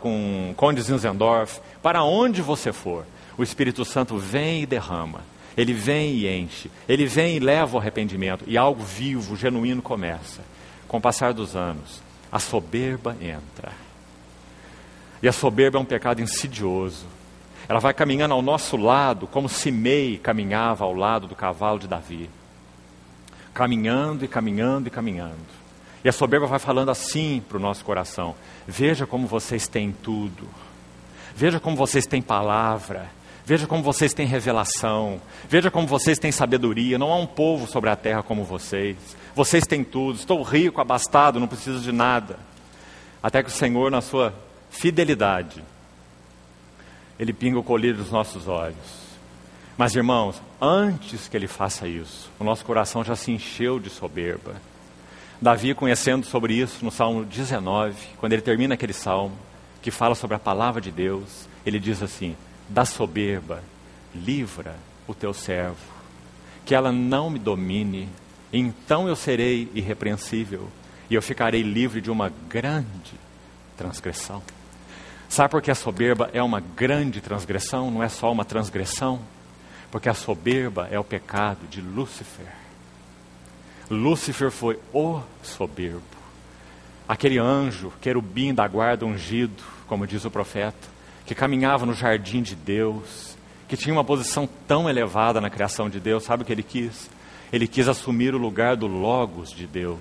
S1: com Conde Zinzendorf, para onde você for, o Espírito Santo vem e derrama. Ele vem e enche, ele vem e leva o arrependimento, e algo vivo, genuíno começa. Com o passar dos anos, a soberba entra. E a soberba é um pecado insidioso. Ela vai caminhando ao nosso lado, como Simei caminhava ao lado do cavalo de Davi. Caminhando e caminhando e caminhando. E a soberba vai falando assim para o nosso coração: veja como vocês têm tudo. Veja como vocês têm palavra. Veja como vocês têm revelação. Veja como vocês têm sabedoria. Não há um povo sobre a terra como vocês. Vocês têm tudo. Estou rico, abastado, não preciso de nada. Até que o Senhor, na sua fidelidade, Ele pinga o colírio dos nossos olhos. Mas, irmãos, antes que Ele faça isso, o nosso coração já se encheu de soberba. Davi, conhecendo sobre isso no Salmo 19, quando ele termina aquele salmo, que fala sobre a palavra de Deus, ele diz assim: da soberba, livra o teu servo, que ela não me domine, então eu serei irrepreensível, e eu ficarei livre de uma grande transgressão. Sabe por que a soberba é uma grande transgressão? Não é só uma transgressão? Porque a soberba é o pecado de Lúcifer. Lúcifer foi o soberbo. Aquele anjo, querubim da guarda ungido, como diz o profeta, que caminhava no jardim de Deus, que tinha uma posição tão elevada na criação de Deus. Sabe o que ele quis? Ele quis assumir o lugar do Logos de Deus,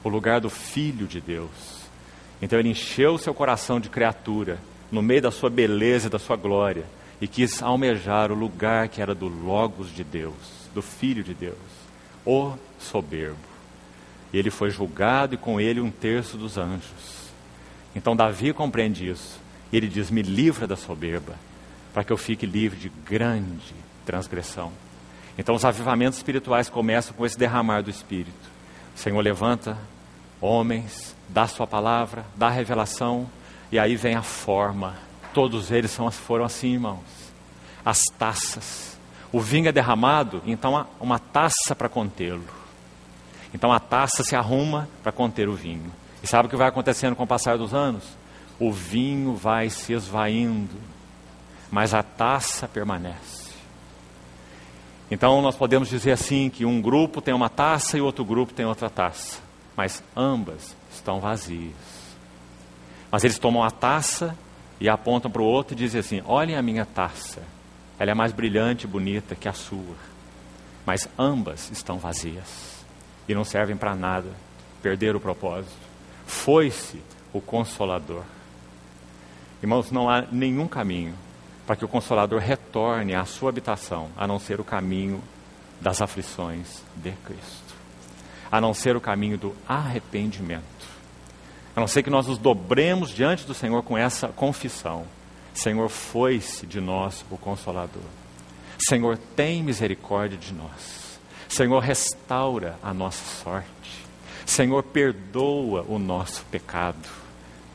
S1: o lugar do Filho de Deus. Então ele encheu o seu coração de criatura, no meio da sua beleza e da sua glória, e quis almejar o lugar que era do Logos de Deus, do Filho de Deus, o soberbo. E ele foi julgado, e com ele 1/3 dos anjos. Então Davi compreende isso. E ele diz: me livra da soberba, para que eu fique livre de grande transgressão. Então os avivamentos espirituais começam com esse derramar do Espírito. O Senhor levanta homens, dá sua palavra, dá revelação, e aí vem a forma. Todos eles foram assim, irmãos. As taças. O vinho é derramado, então há uma taça para contê-lo. Então a taça se arruma para conter o vinho. E sabe o que vai acontecendo com o passar dos anos? O vinho vai se esvaindo, mas a taça permanece. Então nós podemos dizer assim, que um grupo tem uma taça e outro grupo tem outra taça, mas ambas estão vazias. Mas eles tomam a taça e apontam para o outro e dizem assim: olhem a minha taça, ela é mais brilhante e bonita que a sua. Mas ambas estão vazias e não servem para nada, perderam o propósito. Foi-se o Consolador. Irmãos, não há nenhum caminho para que o Consolador retorne à sua habitação, a não ser o caminho das aflições de Cristo, a não ser o caminho do arrependimento, a não ser que nós nos dobremos diante do Senhor com essa confissão: Senhor, foi-se de nós o Consolador. Senhor, tem misericórdia de nós. Senhor, restaura a nossa sorte. Senhor, perdoa o nosso pecado.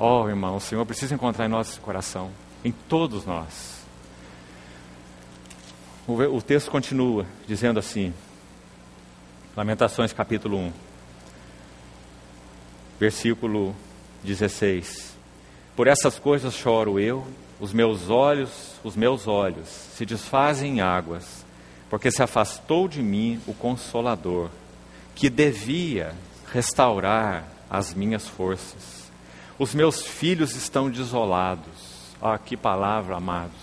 S1: Oh, irmão, o Senhor precisa encontrar em nosso coração, em todos nós. O texto continua dizendo assim, Lamentações capítulo 1, versículo 16. Por essas coisas choro eu, os meus olhos se desfazem em águas, porque se afastou de mim o Consolador, que devia restaurar as minhas forças. Os meus filhos estão desolados. Ah, que palavra, amados.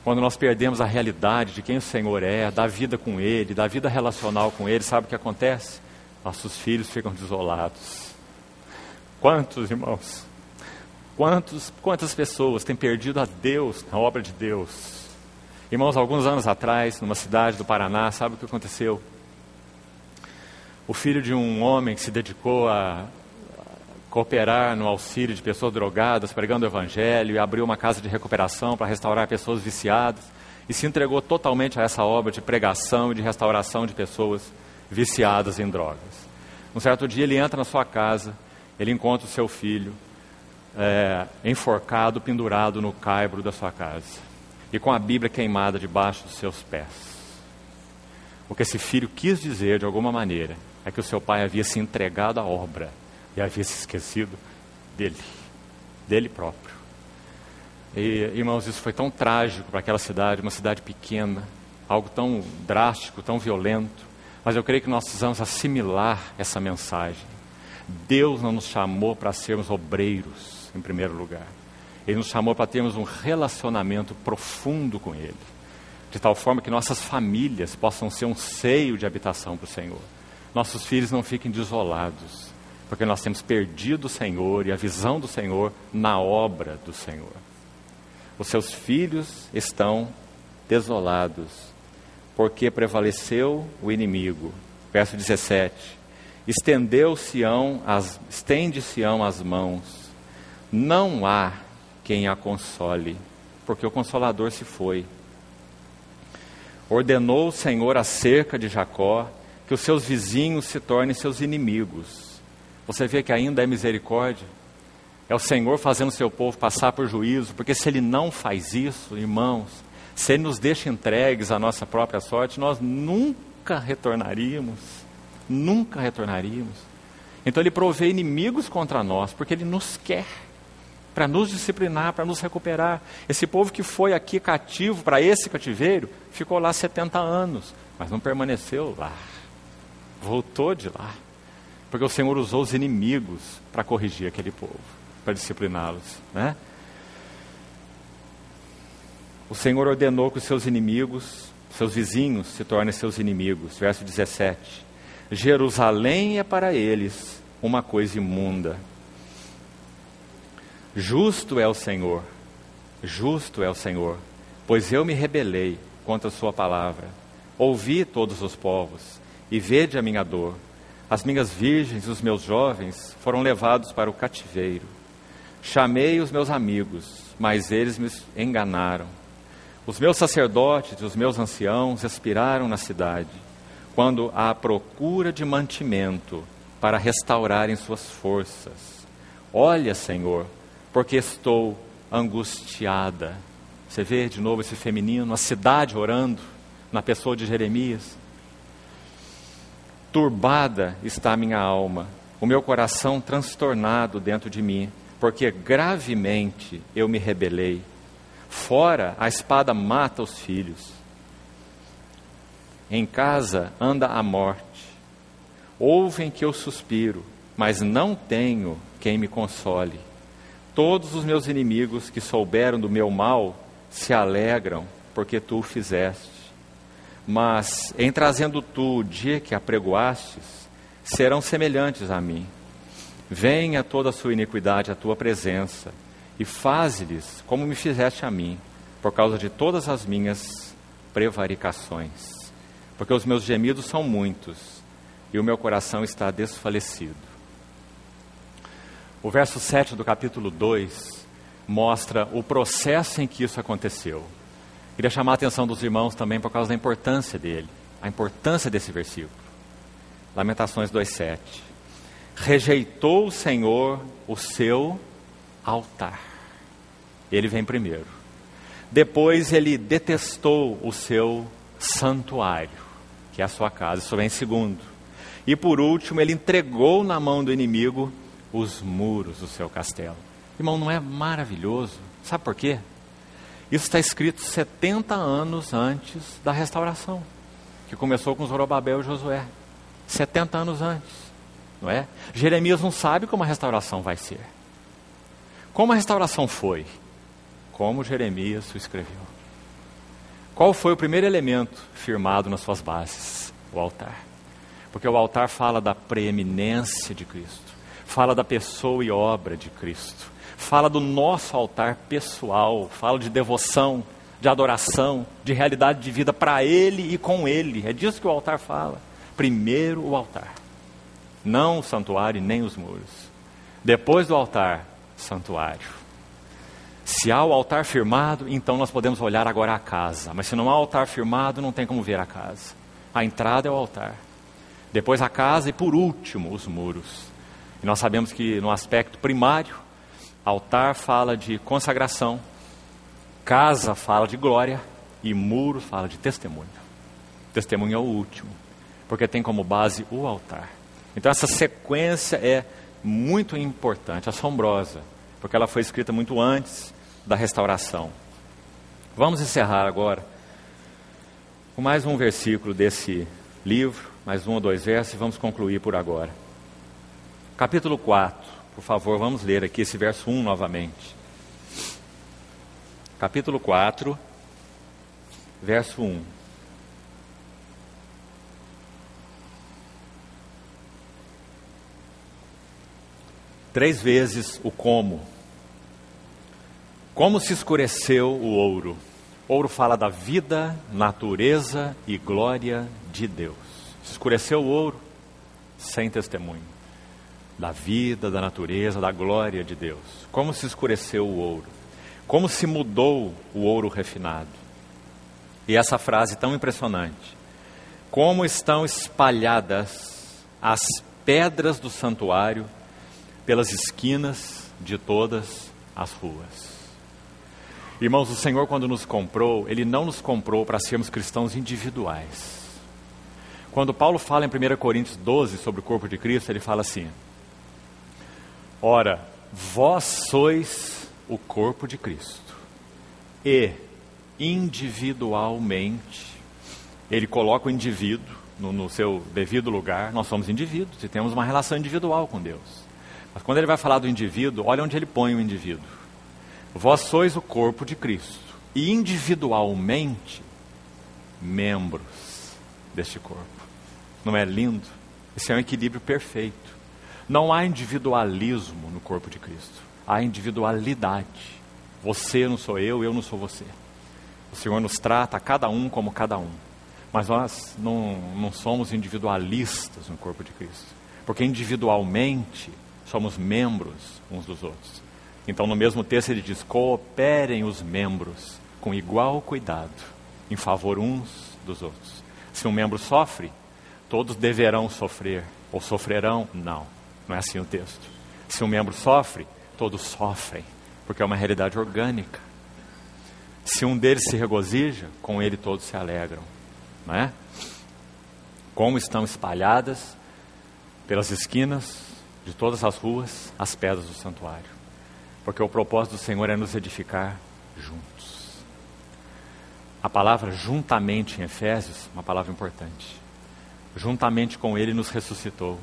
S1: Quando nós perdemos a realidade de quem o Senhor é, da vida com Ele, da vida relacional com Ele, sabe o que acontece? Nossos filhos ficam desolados. Quantos, irmãos? Quantas pessoas têm perdido a Deus na obra de Deus? Irmãos, alguns anos atrás, numa cidade do Paraná, sabe o que aconteceu? O filho de um homem que se dedicou a cooperar no auxílio de pessoas drogadas, pregando o evangelho, e abriu uma casa de recuperação para restaurar pessoas viciadas, e se entregou totalmente a essa obra de pregação e de restauração de pessoas viciadas em drogas. Um certo dia ele entra na sua casa, ele encontra o seu filho enforcado, pendurado no caibro da sua casa, e com a Bíblia queimada debaixo dos seus pés. O que esse filho quis dizer, de alguma maneira, é que o seu pai havia se entregado à obra, e havia se esquecido dele próprio. E, irmãos, isso foi tão trágico para aquela cidade, uma cidade pequena, algo tão drástico, tão violento. Mas eu creio que nós precisamos assimilar essa mensagem. Deus não nos chamou para sermos obreiros, em primeiro lugar. Ele nos chamou para termos um relacionamento profundo com Ele, de tal forma que nossas famílias possam ser um seio de habitação para o Senhor. Nossos filhos não fiquem desolados, porque nós temos perdido o Senhor e a visão do Senhor na obra do Senhor. Os seus filhos estão desolados, porque prevaleceu o inimigo. Verso 17. Estende Sião as mãos, não há quem a console, porque o Consolador se foi. Ordenou o Senhor acerca de Jacó, que os seus vizinhos se tornem seus inimigos. Você vê que ainda é misericórdia? É o Senhor fazendo o seu povo passar por juízo, porque se Ele não faz isso, irmãos, se Ele nos deixa entregues à nossa própria sorte, nós nunca retornaríamos. Nunca retornaríamos. Então Ele provê inimigos contra nós, porque Ele nos quer, para nos disciplinar, para nos recuperar. Esse povo que foi aqui cativo para esse cativeiro, ficou lá 70 anos, mas não permaneceu lá. Voltou de lá. Porque o Senhor usou os inimigos para corrigir aquele povo, para discipliná-los, né? O Senhor ordenou que os seus inimigos, seus vizinhos, se tornem seus inimigos. Verso 17. Jerusalém é para eles uma coisa imunda. Justo é o Senhor, pois eu me rebelei contra a sua palavra. Ouvi todos os povos, e vede a minha dor. As minhas virgens e os meus jovens foram levados para o cativeiro. Chamei os meus amigos, mas eles me enganaram. Os meus sacerdotes e os meus anciãos expiraram na cidade, quando à procura de mantimento para restaurarem suas forças. Olha, Senhor, porque estou angustiada. Você vê de novo esse feminino, a cidade orando na pessoa de Jeremias. Turbada está a minha alma, o meu coração transtornado dentro de mim, porque gravemente eu me rebelei. Fora a espada mata os filhos. Em casa anda a morte. Ouvem que eu suspiro, mas não tenho quem me console. Todos os meus inimigos que souberam do meu mal se alegram, porque tu o fizeste. Mas, em trazendo tu o dia que apregoastes, serão semelhantes a mim. Venha toda a sua iniquidade à tua presença, e faze-lhes como me fizeste a mim, por causa de todas as minhas prevaricações. Porque os meus gemidos são muitos, e o meu coração está desfalecido. O verso 7 do capítulo 2 mostra o processo em que isso aconteceu. Queria chamar a atenção dos irmãos também por causa da importância dele, a importância desse versículo. Lamentações 2:7. Rejeitou o Senhor o seu altar. Ele vem primeiro. Depois ele detestou o seu santuário, que é a sua casa. Isso vem em segundo. E por último, ele entregou na mão do inimigo os muros do seu castelo. Irmão, não é maravilhoso? Sabe por quê? Isso está escrito 70 anos antes da restauração, que começou com Zorobabel e Josué. 70 anos antes, não é? Jeremias não sabe como a restauração vai ser. Como a restauração foi? Como Jeremias o escreveu. Qual foi o primeiro elemento firmado nas suas bases? O altar. Porque o altar fala da preeminência de Cristo, fala da pessoa e obra de Cristo, fala do nosso altar pessoal, fala de devoção, de adoração, de realidade de vida para Ele e com Ele. É disso que o altar fala. Primeiro o altar, não o santuário nem os muros. Depois do altar, santuário. Se há o altar firmado, então nós podemos olhar agora a casa. Mas se não há altar firmado, não tem como ver a casa. A entrada é o altar. Depois a casa e por último os muros. E nós sabemos que no aspecto primário, altar fala de consagração, casa fala de glória e muro fala de testemunho. Testemunho é o último, porque tem como base o altar. Então essa sequência é muito importante, assombrosa, porque ela foi escrita muito antes da restauração. Vamos encerrar agora com mais um versículo desse livro, mais um ou dois versos, e vamos concluir por agora. Capítulo 4, por favor, vamos ler aqui esse verso 1 novamente. Capítulo 4, verso 1. Três vezes o como. Como se escureceu o ouro. Ouro fala da vida, natureza e glória de Deus. Se escureceu o ouro, sem testemunho. Da vida, da natureza, da glória de Deus. Como se escureceu o ouro. Como se mudou o ouro refinado. E essa frase tão impressionante. Como estão espalhadas as pedras do santuário pelas esquinas de todas as ruas. Irmãos, o Senhor, quando nos comprou, Ele não nos comprou para sermos cristãos individuais. Quando Paulo fala em 1 Coríntios 12 sobre o corpo de Cristo, ele fala assim: ora, vós sois o corpo de Cristo, e individualmente, ele coloca o indivíduo no seu devido lugar. Nós somos indivíduos e temos uma relação individual com Deus. Mas quando ele vai falar do indivíduo, olha onde ele põe o indivíduo. Vós sois o corpo de Cristo, e individualmente, membros deste corpo. Não é lindo? Esse é um equilíbrio perfeito. Não há individualismo no corpo de Cristo. Há individualidade. Você não sou eu não sou você. O Senhor nos trata a cada um como cada um. Mas nós não somos individualistas no corpo de Cristo. Porque individualmente somos membros uns dos outros. Então no mesmo texto ele diz: cooperem os membros com igual cuidado em favor uns dos outros. Se um membro sofre, todos deverão sofrer. Ou sofrerão? Não é assim o texto. Se um membro sofre, todos sofrem, porque é uma realidade orgânica. Se um deles se regozija, com ele todos se alegram, não é? Como estão espalhadas pelas esquinas de todas as ruas as pedras do santuário, porque o propósito do Senhor é nos edificar juntos. A palavra juntamente em Efésios, uma palavra importante. Juntamente com Ele nos ressuscitou,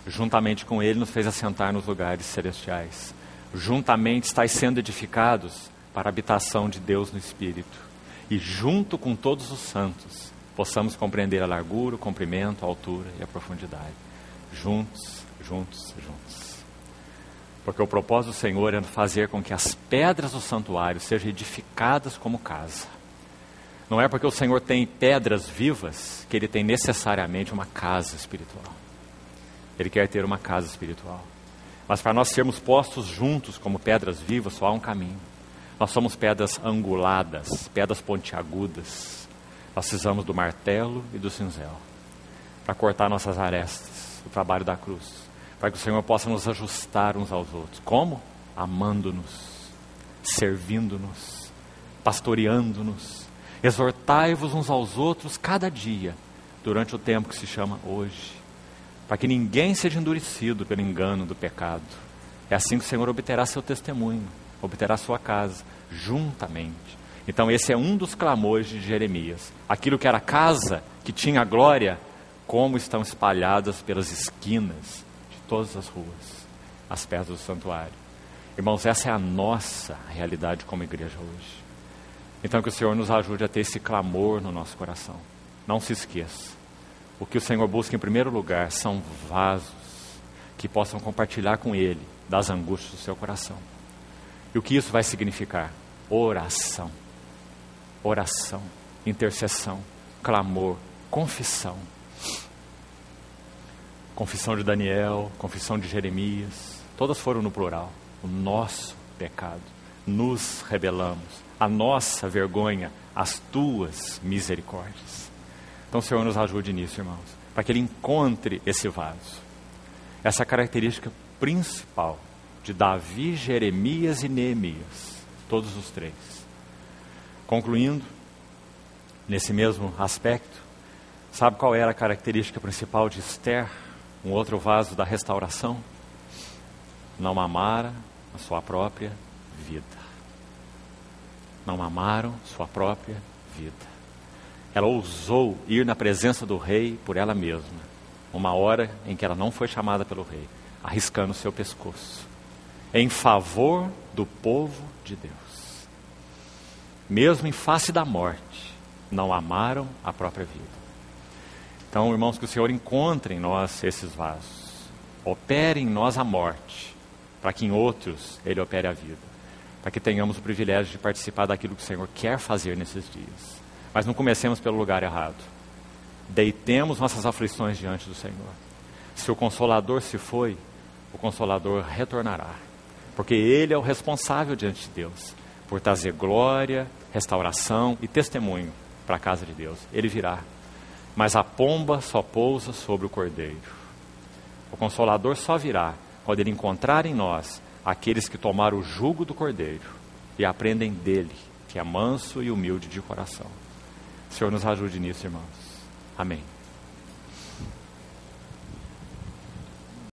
S1: juntamente com Ele nos fez assentar nos lugares celestiais, juntamente estáis sendo edificados para a habitação de Deus no Espírito, e junto com todos os santos possamos compreender a largura, o comprimento, a altura e a profundidade. Juntos, juntos, juntos. Porque o propósito do Senhor é fazer com que as pedras do santuário sejam edificadas como casa. Não é porque o Senhor tem pedras vivas que Ele tem necessariamente uma casa espiritual. Ele quer ter uma casa espiritual. Mas para nós sermos postos juntos como pedras vivas, só há um caminho. Nós somos pedras anguladas, pedras pontiagudas. Nós precisamos do martelo e do cinzel para cortar nossas arestas, o trabalho da cruz, para que o Senhor possa nos ajustar uns aos outros. Como? amando-nos, servindo-nos, pastoreando-nos. Exortai-vos uns aos outros cada dia, durante o tempo que se chama hoje, para que ninguém seja endurecido pelo engano do pecado. É assim que o Senhor obterá seu testemunho, obterá sua casa, juntamente. Então esse é um dos clamores de Jeremias. Aquilo que era casa, que tinha glória, como estão espalhadas pelas esquinas de todas as ruas, as pedras do santuário. Irmãos, essa é a nossa realidade como igreja hoje. Então que o Senhor nos ajude a ter esse clamor no nosso coração. Não se esqueça, o que o Senhor busca em primeiro lugar são vasos que possam compartilhar com Ele das angústias do seu coração. E o que isso vai significar? Oração, oração, intercessão, clamor, confissão. Confissão de Daniel, confissão de Jeremias, todas foram no plural. O nosso pecado, nos rebelamos, a nossa vergonha, as tuas misericórdias. Então o Senhor nos ajude nisso, irmãos, para que Ele encontre esse vaso. Essa característica principal de Davi, Jeremias e Neemias, todos os três. Concluindo, nesse mesmo aspecto, sabe qual era a característica principal de Esther, um outro vaso da restauração? Não amara a sua própria vida. Não amaram sua própria vida. Ela ousou ir na presença do rei por ela mesma, uma hora em que ela não foi chamada pelo rei, arriscando o seu pescoço, em favor do povo de Deus. Mesmo em face da morte, não amaram a própria vida. Então, irmãos, que o Senhor encontre em nós esses vasos, opere em nós a morte, para que em outros Ele opere a vida, para que tenhamos o privilégio de participar daquilo que o Senhor quer fazer nesses dias. Mas não comecemos pelo lugar errado. Deitemos nossas aflições diante do Senhor. Se o Consolador se foi, o Consolador retornará, porque Ele é o responsável diante de Deus por trazer glória, restauração e testemunho para a casa de Deus. Ele virá, mas a pomba só pousa sobre o cordeiro. O Consolador só virá quando Ele encontrar em nós aqueles que tomaram o jugo do cordeiro e aprendem dele, que é manso e humilde de coração. O Senhor nos ajude nisso, irmãos. Amém.